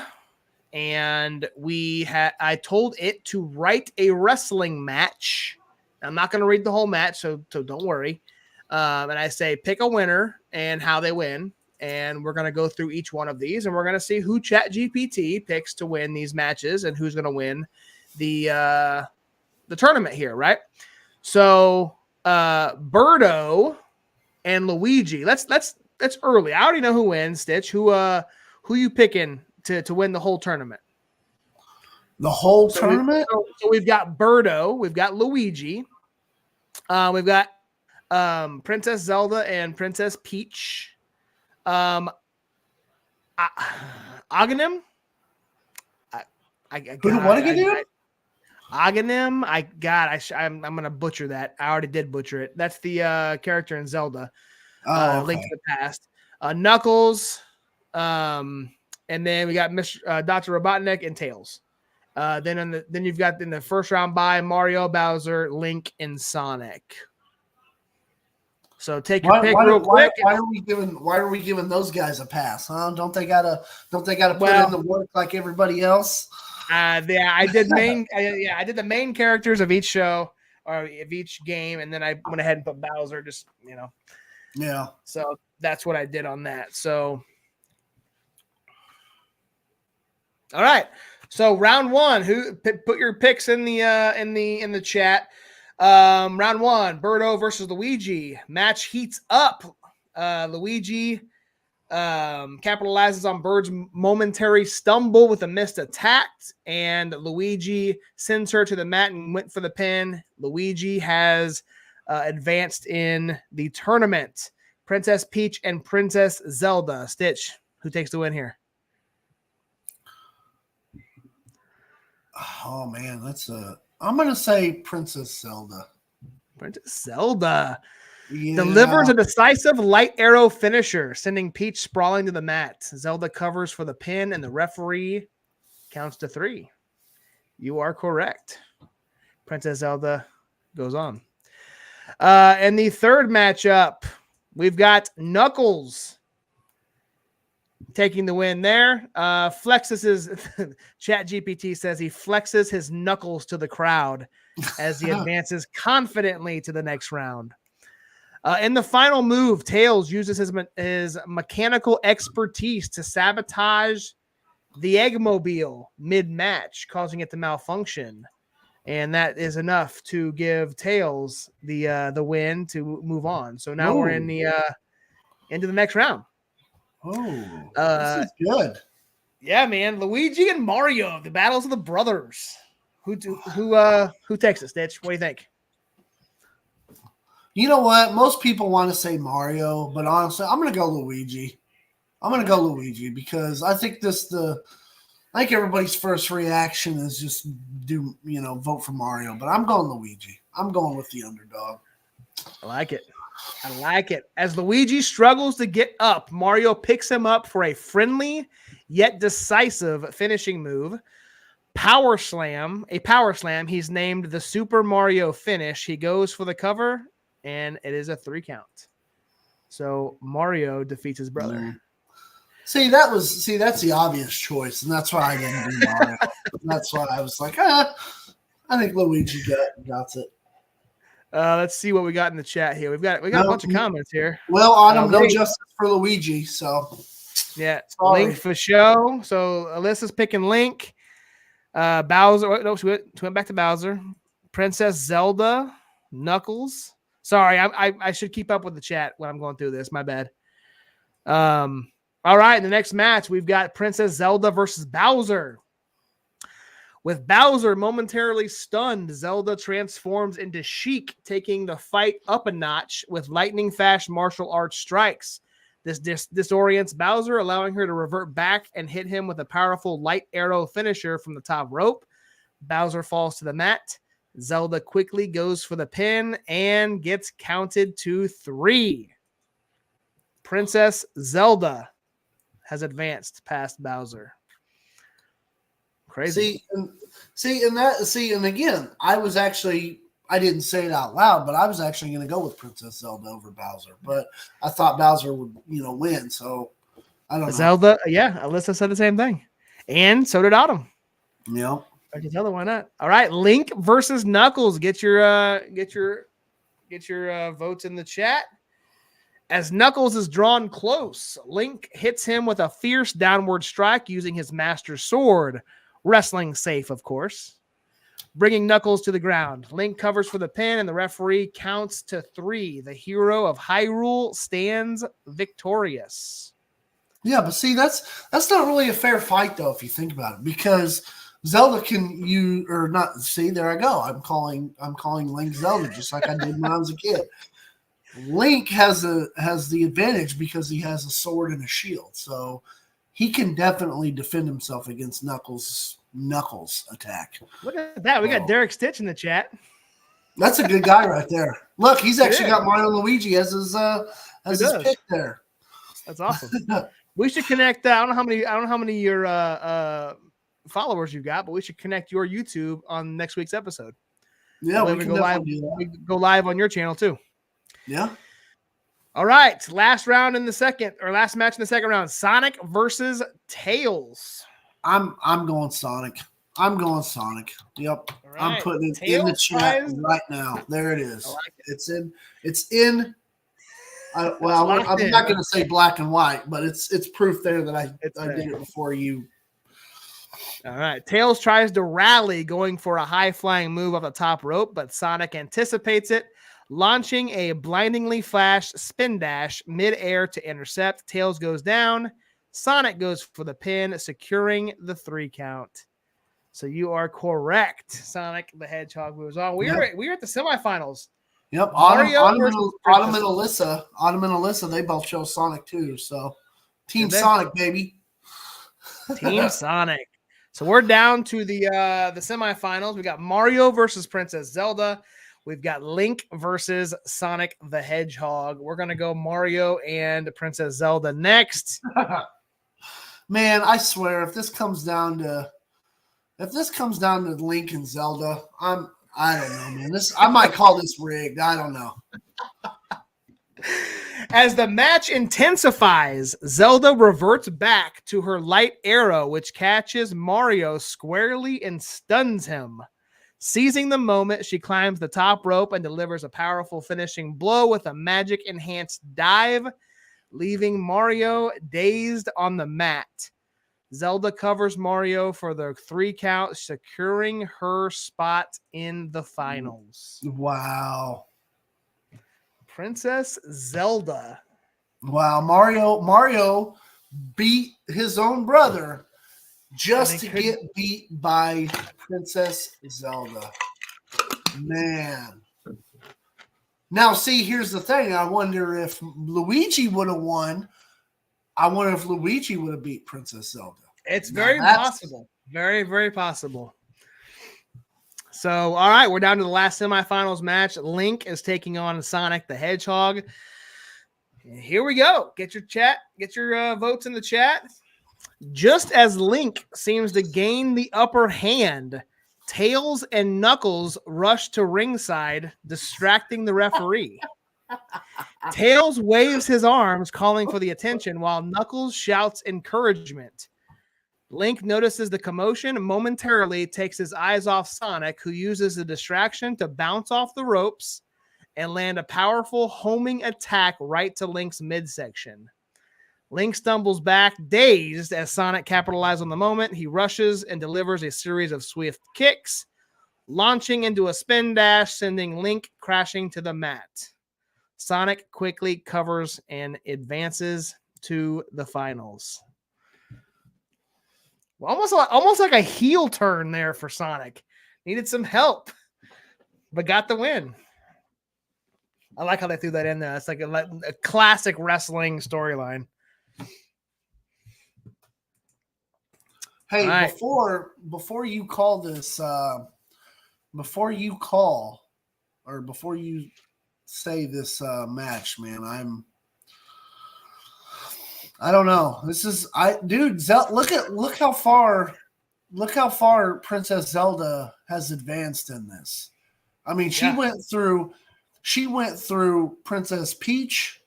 and I told it to write a wrestling match. I'm not going to read the whole match, so don't worry. And I say, pick a winner and how they win. And we're going to go through each one of these, and we're going to see who ChatGPT picks to win these matches and who's going to win the tournament here, right? So Birdo and Luigi. That's early. I already know who wins. Stitch. Who you picking to win the whole tournament? The whole tournament. So we've got Birdo. We've got Luigi. We've got Princess Zelda and Princess Peach. Aghanim. What again? Aghanim. I'm gonna butcher that. I already did butcher it. That's the character in Zelda. Okay. Link to the Past. Knuckles. And then we got Dr. Robotnik and Tails. Then you've got in the first round by Mario, Bowser, Link, and Sonic. So take your pick real quick. Why are we giving those guys a pass? Huh? Don't they gotta put in the work like everybody else? Yeah, I did I did the main characters of each show or of each game, and then I went ahead and put Bowser. Just Yeah. So that's what I did on that. So, all right. So round one, put your picks in the chat. Round one, Birdo versus Luigi. Match heats up. Luigi capitalizes on Bird's momentary stumble with a missed attack, and Luigi sends her to the mat and went for the pin. Luigi has advanced in the tournament. Princess Peach and Princess Zelda. Stitch, who takes the win here? Oh man, I'm gonna say Princess Zelda. Princess Zelda delivers a decisive light arrow finisher, sending Peach sprawling to the mat. Zelda covers for the pin, and the referee counts to 3. You are correct. Princess Zelda goes on. And the third matchup, we've got Knuckles taking the win there. Flexes his ChatGPT says he flexes his knuckles to the crowd as he advances confidently to the next round. In the final move, Tails uses his mechanical expertise to sabotage the Eggmobile mid-match, causing it to malfunction. And that is enough to give Tails the win to move on. So now we're in the into the next round. Oh, this is good. Yeah, man. Luigi and Mario, the battles of the brothers. Who takes it, Stitch? What do you think? You know what? Most people want to say Mario, but honestly, I'm going to go Luigi. Because I think everybody's first reaction is just vote for Mario, but I'm going Luigi. I'm going with the underdog. I like it. As Luigi struggles to get up, Mario picks him up for a friendly yet decisive finishing move. Power slam. He's named the Super Mario finish. He goes for the cover, and it is a 3 count. So Mario defeats his brother. That's the obvious choice, and that's why I didn't do Mario. That's why I was like, I think Luigi got it. Let's see what we got in the chat here. We got a bunch of comments here. Well, Autumn, no justice for Luigi. So yeah, sorry. Link for show. So Alyssa's picking Link. Bowser. No, she went back to Bowser. Princess Zelda. Knuckles. Sorry, I should keep up with the chat when I'm going through this. My bad. All right, in the next match, we've got Princess Zelda versus Bowser. With Bowser momentarily stunned, Zelda transforms into Sheik, taking the fight up a notch with lightning-fast martial arts strikes. This disorients Bowser, allowing her to revert back and hit him with a powerful light arrow finisher from the top rope. Bowser falls to the mat. Zelda quickly goes for the pin and gets counted to 3. Princess Zelda has advanced past Bowser. Crazy. And again, I didn't say it out loud, but I was actually going to go with Princess Zelda over Bowser, but I thought Bowser would, win. So I don't know. Zelda, yeah, Alyssa said the same thing, and so did Autumn. Yeah. I can tell her why not. All right, Link versus Knuckles. Get your votes in the chat. As Knuckles is drawn close, Link hits him with a fierce downward strike using his master sword. Wrestling safe, of course. Bringing Knuckles to the ground. Link covers for the pin, and the referee counts to 3. The hero of Hyrule stands victorious. Yeah, but see, that's not really a fair fight, though, if you think about it, because Zelda there I go. I'm calling Link Zelda just like I did when I was a kid. Link has the advantage because he has a sword and a shield, so he can definitely defend himself against Knuckles' attack. Look at that. We got Derrick Stich in the chat. That's a good guy right there. Look, he's actually got Mario and Luigi as his pick there. That's awesome. We should connect. I don't know how many your followers you've got, but we should connect your YouTube on next week's episode. Yeah, we can go live. We go live on your channel too. Yeah. All right, last match in the second round. Sonic versus Tails. I'm going Sonic. Yep. Right. I'm putting it Tails in the chat right now. There it is. Like it. It's in. I'm not going to say black and white, but it's proof there that I did it before you. All right. Tails tries to rally, going for a high-flying move off the top rope, but Sonic anticipates it, launching a blindingly flash spin dash mid-air to intercept. Tails goes down. Sonic goes for the pin, securing the 3 count. So you are correct. Sonic the Hedgehog moves on. We are at the semifinals. Yep. Autumn and Alyssa, they both chose Sonic too. So Team Sonic, baby. Team Sonic. So we're down to the semifinals. We got Mario versus Princess Zelda. We've got Link versus Sonic the Hedgehog. We're gonna go Mario and Princess Zelda next. Man, I swear, if this comes down to Link and Zelda, I don't know, man. I might call this rigged. I don't know. As the match intensifies, Zelda reverts back to her light arrow, which catches Mario squarely and stuns him. Seizing the moment, she climbs the top rope and delivers a powerful finishing blow with a magic-enhanced dive, leaving Mario dazed on the mat. Zelda covers Mario for the 3 count, securing her spot in the finals. Wow. Princess Zelda. Wow, Mario beat his own brother just to get beat by Princess Zelda. Man. Now, see, here's the thing. I wonder if Luigi would have won. I wonder if Luigi would have beat Princess Zelda. It's very possible. Very, very possible. So, all right, we're down to the last semifinals match. Link is taking on Sonic the Hedgehog. Here we go. Get your votes in the chat. Just as Link seems to gain the upper hand, Tails and Knuckles rush to ringside, distracting the referee. Tails waves his arms, calling for the attention, while Knuckles shouts encouragement. Link notices the commotion, momentarily takes his eyes off Sonic, who uses the distraction to bounce off the ropes and land a powerful homing attack right to Link's midsection. Link stumbles back, dazed, as Sonic capitalizes on the moment. He rushes and delivers a series of swift kicks, launching into a spin dash, sending Link crashing to the mat. Sonic quickly covers and advances to the finals. Well, almost like a heel turn there for Sonic. Needed some help, but got the win. I like how they threw that in there. It's like a classic wrestling storyline. Hey, right. before you call this, before you say this match, man, I don't know. Look how far look how far Princess Zelda has advanced in this. I mean, she went through Princess Peach.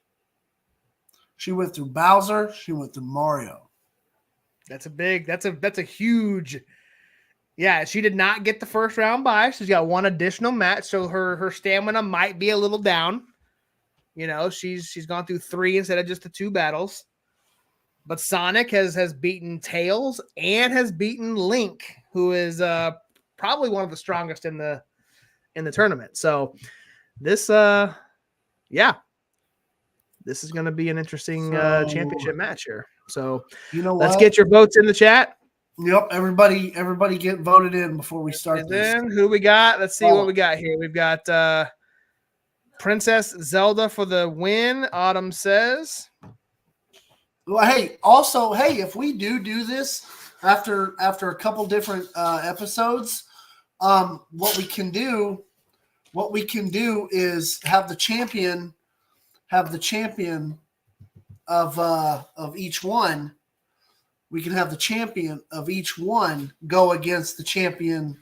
She went through Bowser. She went through Mario. That's a huge. Yeah, she did not get the first round bye. She's got one additional match, so her stamina might be a little down. You know, she's gone through 3 instead of just the 2 battles. But Sonic has beaten Tails and has beaten Link, who is probably one of the strongest in the tournament. So this this is going to be an interesting championship match here. So let's get your votes in the chat. Yep, everybody get voted in before we start and this. Then who we got? Let's see what we got here. We've got Princess Zelda for the win. Autumn says. Well, hey, if we do this after a couple different episodes, what we can do is have the champion of each one. We can have the champion of each one go against the champion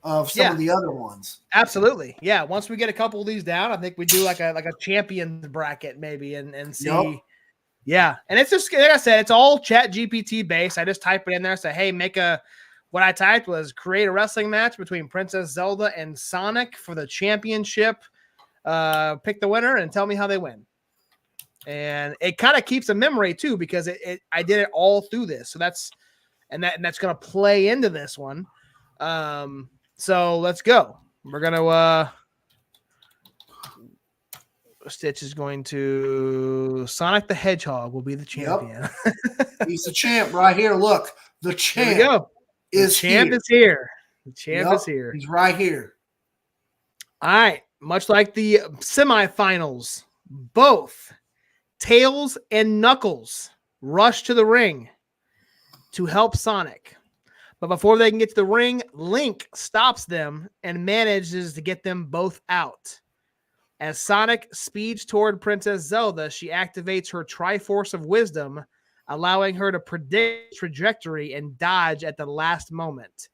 of some of the other ones. Absolutely. Yeah. Once we get a couple of these down, I think we do like a champion bracket maybe and see. Yep. Yeah. And it's just, like I said, it's all Chat GPT based. I just type it in there, say, hey, what I typed was create a wrestling match between Princess Zelda and Sonic for the championship. Pick the winner and tell me how they win. And it kind of keeps a memory too, because I did it all through this. So that's going to play into this one. So let's go. We're going to, Stich is going to Sonic the Hedgehog will be the champion. Yep. He's the champ right here. Look, the champ is here. The champ is here. He's right here. All right. Much like the semifinals, both Tails and Knuckles rush to the ring to help Sonic. But before they can get to the ring, Link stops them and manages to get them both out. As Sonic speeds toward Princess Zelda, she activates her Triforce of Wisdom, allowing her to predict trajectory and dodge at the last moment.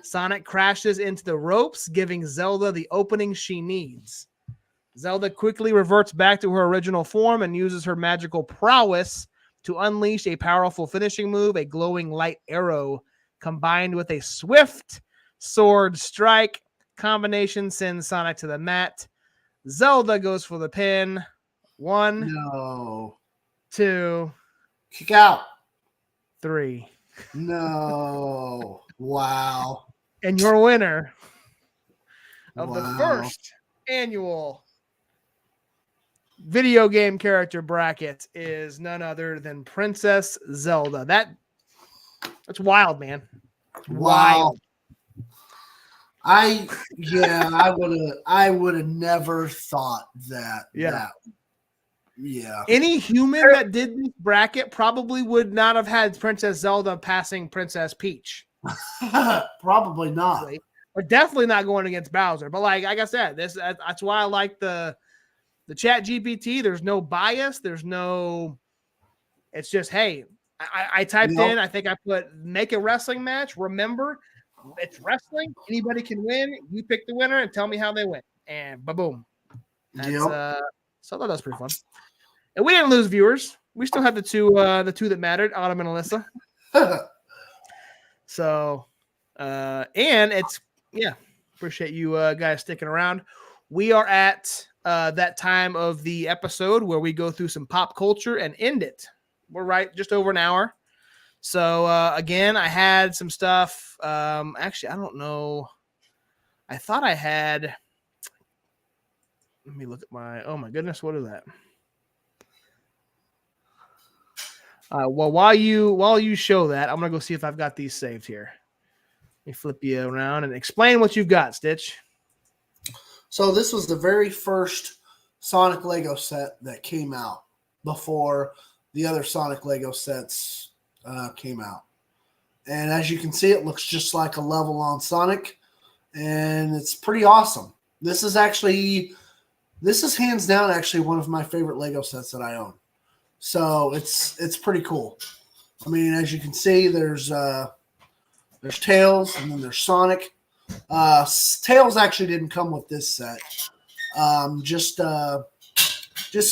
Sonic crashes into the ropes, giving Zelda the opening she needs. Zelda quickly reverts back to her original form and uses her magical prowess to unleash a powerful finishing move, a glowing light arrow, combined with a swift sword strike. Combination sends Sonic to the mat. Zelda goes for the pin. 1, 2, kick out. 3. No. Wow. And your winner of the first annual video game character bracket is none other than Princess Zelda. That's wild, man. Wild. I would have never thought that. Yeah. Yeah. Any human that did this bracket probably would not have had Princess Zelda passing Princess Peach. Probably not. Or definitely not going against Bowser. But like I said, that's why I like the Chat GPT. There's no bias. It's just, hey, I typed in, I think I put make a wrestling match. Remember, it's wrestling. Anybody can win. You pick the winner and tell me how they win. And ba-boom. So I thought that was pretty fun. And we didn't lose viewers. We still had the two that mattered, Autumn and Alyssa. So, and it's, appreciate you guys sticking around. We are at that time of the episode where we go through some pop culture and end it. We're right just over an hour. So, again, I had some stuff. Actually, I don't know. I thought I had. Let me look at oh my goodness, what is that? Well, while you show that, I'm going to go see if I've got these saved here. Let me flip you around and explain what you've got, Stich. So this was the very first Sonic Lego set that came out before the other Sonic Lego sets came out. And as you can see, it looks just like a level on Sonic, and it's pretty awesome. This is hands down actually one of my favorite Lego sets that I own. So it's pretty cool. I mean, as you can see, there's There's Tails, and then there's Sonic. Tails actually didn't come with this set. Just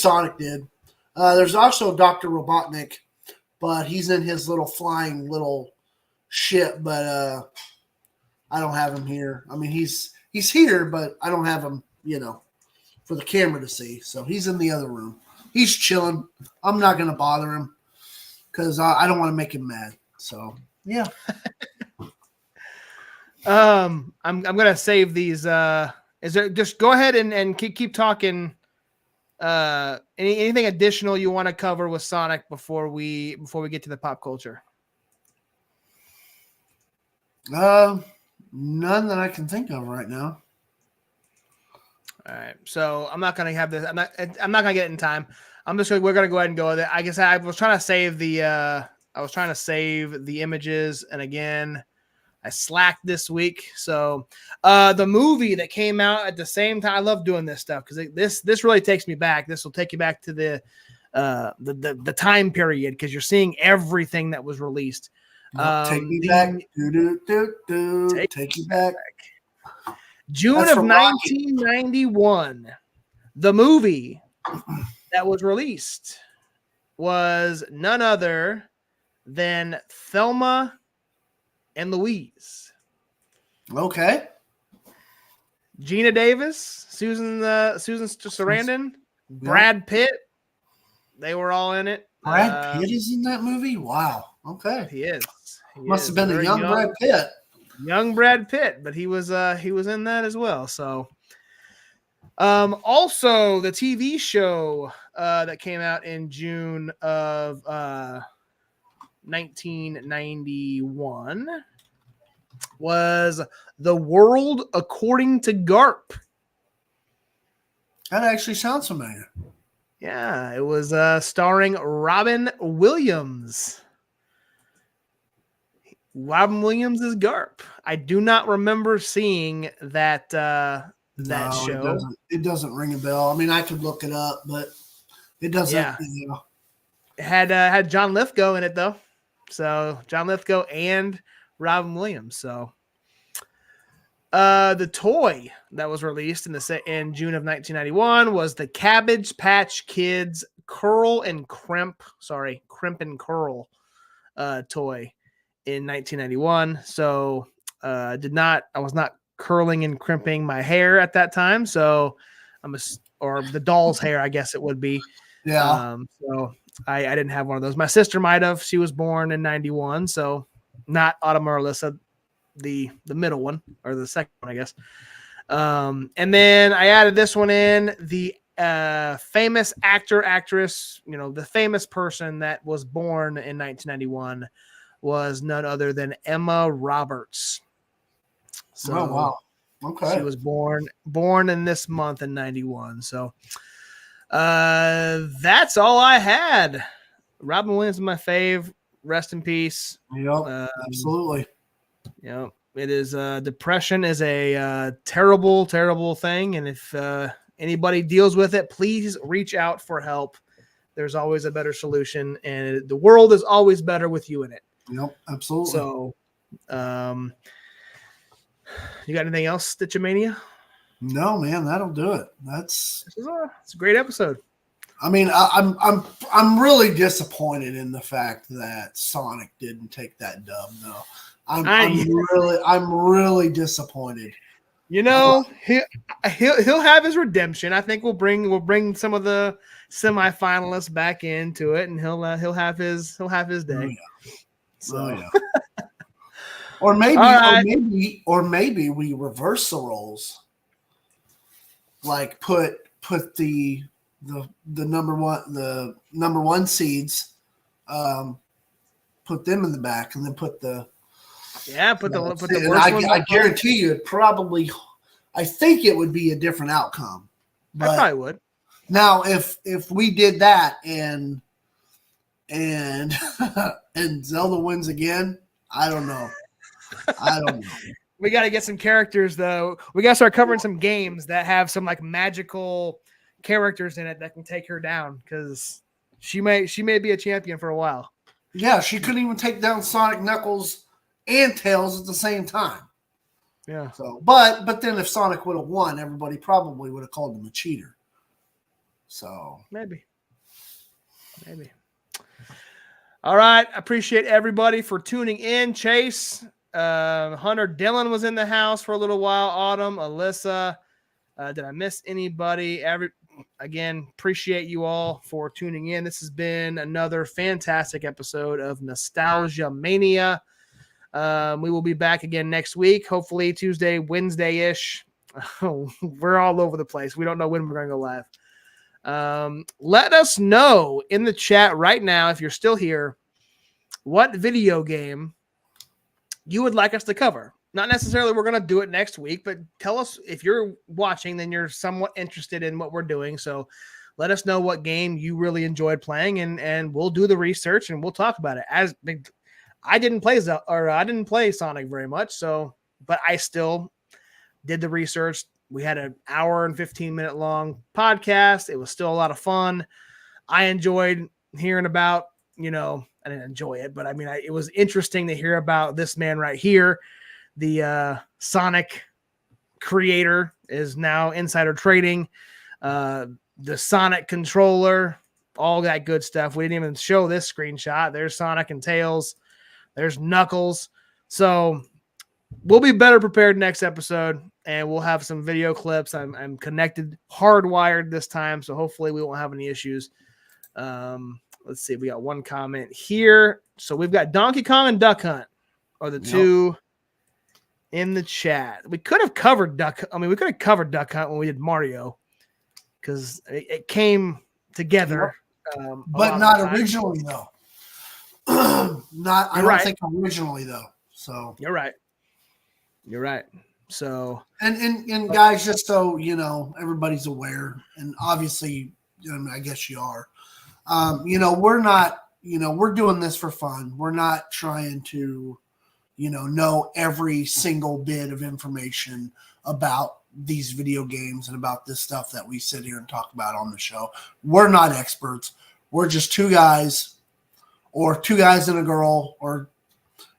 Sonic did. There's also Dr. Robotnik, but he's in his little flying little ship. But I don't have him here. I mean, he's here, but I don't have him, for the camera to see. So he's in the other room. He's chilling. I'm not gonna bother him because I don't want to make him mad. So yeah. I'm gonna save these. Is there just go ahead and keep talking? Anything additional you want to cover with Sonic before we get to the pop culture? None that I can think of right now. All right, so I'm not gonna have this. I'm not gonna get it in time. We're gonna go ahead and go with it. I guess I was trying to save the images, and again, I slacked this week. So the movie that came out at the same time, I love doing this stuff because this really takes me back. This will take you back to the time period because you're seeing everything that was released. Take me back. Take you back. June of 1991. The movie that was released was none other than Thelma and Louise. Okay. Gina Davis, Susan Sarandon, Brad Pitt. They were all in it. Brad Pitt is in that movie? Wow. Okay. He is. Must have been a young Brad Pitt. Young Brad Pitt, but he was in that as well. So also the TV show that came out in June of 1991 was The World According to Garp. That actually sounds familiar. Yeah, it was starring Robin Williams. Robin Williams is Garp. I do not remember seeing that show. It doesn't ring a bell. I mean, I could look it up, but it doesn't. Yeah. It had John Lithgow in it though. So John Lithgow and Robin Williams. So the toy that was released in June of 1991 was the Cabbage Patch Kids Curl and Crimp and Curl toy in 1991. So I was not curling and crimping my hair at that time. So or the doll's hair, I guess it would be. Yeah. So I didn't have one of those. My sister might have. She was born in 91. So not Autumn or Alyssa, the middle one or the second one, I guess. And then I added this one in, the famous actress, the famous person that was born in 1991 was none other than Emma Roberts. So oh, wow. Okay. She was born in this month in 91. So that's all I had. Robin Williams is my fave. Rest in peace. Yep, absolutely. It is depression is a terrible, terrible thing. And if anybody deals with it, please reach out for help. There's always a better solution, and the world is always better with you in it. Yep, absolutely. So, you got anything else, Stitchamania? No, man, that'll do it. It's a great episode. I mean, I'm really disappointed in the fact that Sonic didn't take that dub, though. I'm really disappointed. He'll have his redemption. I think we'll bring some of the semifinalists back into it, and he'll have his day. Oh, yeah. So. Yeah. or maybe we reverse the roles. Like put the number one seeds, put them in the back, and then put the worst I guarantee you, I think it would be a different outcome. But I probably would. Now, if we did that and Zelda wins again, I don't know. We got to get some characters, though. We got to start covering some games that have some like magical characters in it that can take her down, because she may be a champion for a while. Yeah, she couldn't even take down Sonic, Knuckles, and Tails at the same time. Yeah. So, but then if Sonic would have won, everybody probably would have called him a cheater. So maybe. All right. I appreciate everybody for tuning in. Chase, Hunter, Dylan was in the house for a little while. Autumn, Alyssa. Did I miss anybody? Again, appreciate you all for tuning in. This has been another fantastic episode of Nostalgia Mania. We will be back again next week, hopefully Tuesday, Wednesday-ish. We're all over the place. We don't know when we're going to go live. Let us know in the chat right now, if you're still here, what video game you would like us to cover. Not necessarily we're going to do it next week, but tell us if you're watching, then you're somewhat interested in what we're doing. So let us know what game you really enjoyed playing, and we'll do the research and we'll talk about it. I didn't play Sonic very much, but I still did the research. We had an hour and 15-minute long podcast. It was still a lot of fun. I enjoyed hearing about, I didn't enjoy it, but I mean, it was interesting to hear about this man right here. The Sonic creator is now insider trading. The Sonic controller, all that good stuff. We didn't even show this screenshot. There's Sonic and Tails. There's Knuckles. So we'll be better prepared next episode, and we'll have some video clips. I'm connected, hardwired this time, so hopefully we won't have any issues. Let's see. We got one comment here. So we've got Donkey Kong and Duck Hunt are the two in the chat. We could have covered Duck Hunt when we did Mario because it came together. But not originally, though. I don't think originally, though. So You're right. So and guys, just so everybody's aware, and obviously, I guess you are. We're not. We're doing this for fun. We're not trying to, know every single bit of information about these video games and about this stuff that we sit here and talk about on the show. We're not experts. We're just two guys, or two guys and a girl, or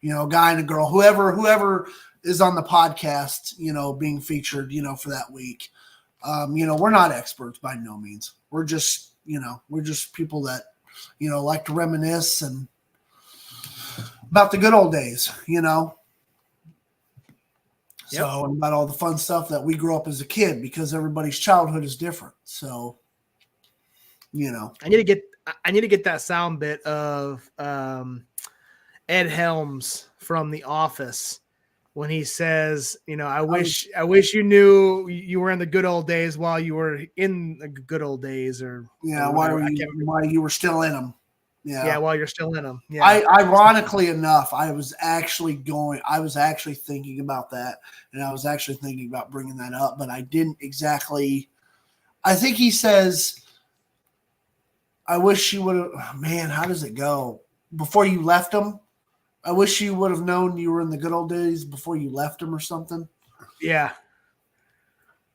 a guy and a girl, whoever is on the podcast, being featured, for that week. We're not experts by no means. We're just, people that, like to reminisce and about the good old days, So about all the fun stuff that we grew up as a kid, because everybody's childhood is different. So, I need to get that sound bit of Ed Helms from The Office when he says, I wish you knew you were in the good old days while you were in the good old days, or why you were still in them. Yeah, while you're still in them. Yeah. Ironically enough, I was actually thinking about that, and I was actually thinking about bringing that up, but I didn't exactly. I think he says, I wish you would have, man, how does it go? Before you left them, I wish you would have known you were in the good old days before you left them, or something. Yeah.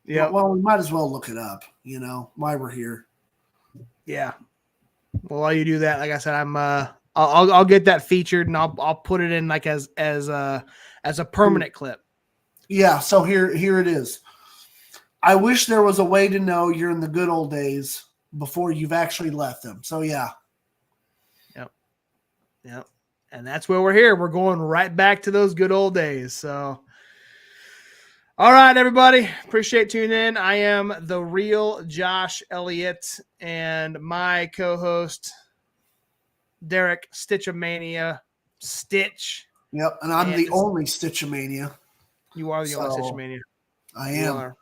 Yeah. Well, we might as well look it up, why we're here. Yeah. Well, while you do that, like I said, I'll get that featured, and I'll put it in like as a permanent clip. Yeah. So here it is. I wish there was a way to know you're in the good old days before you've actually left them. So yeah. Yep. And that's where we're here. We're going right back to those good old days. So, all right, everybody. Appreciate tuning in. I am the real Josh Elliott, and my co-host, Derrick Stich of Mania, Stich. Yep, and I'm the only Stich of Mania. You are the only Stich of Mania. I am.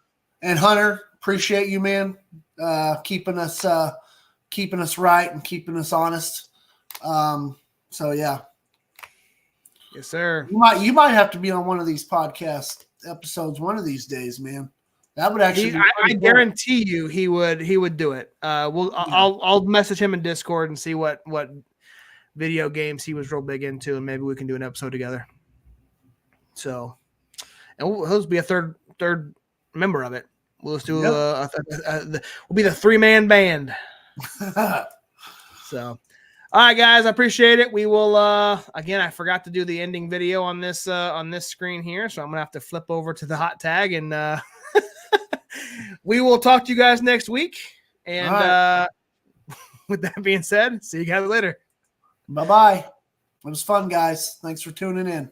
And Hunter, appreciate you, man, keeping us right and keeping us honest. So yeah. Yes, sir. You might have to be on one of these podcast episodes one of these days, man. That would actually. I guarantee you, he would do it. I'll message him in Discord and see what video games he was real big into, and maybe we can do an episode together. So, and he'll be a third member of it. We'll just do we'll be the 3-man band. So. All right, guys, I appreciate it. We will again, I forgot to do the ending video on this screen here, so I'm gonna have to flip over to the hot tag, and we will talk to you guys next week. And with that being said, see you guys later. Bye-bye. It was fun, guys. Thanks for tuning in.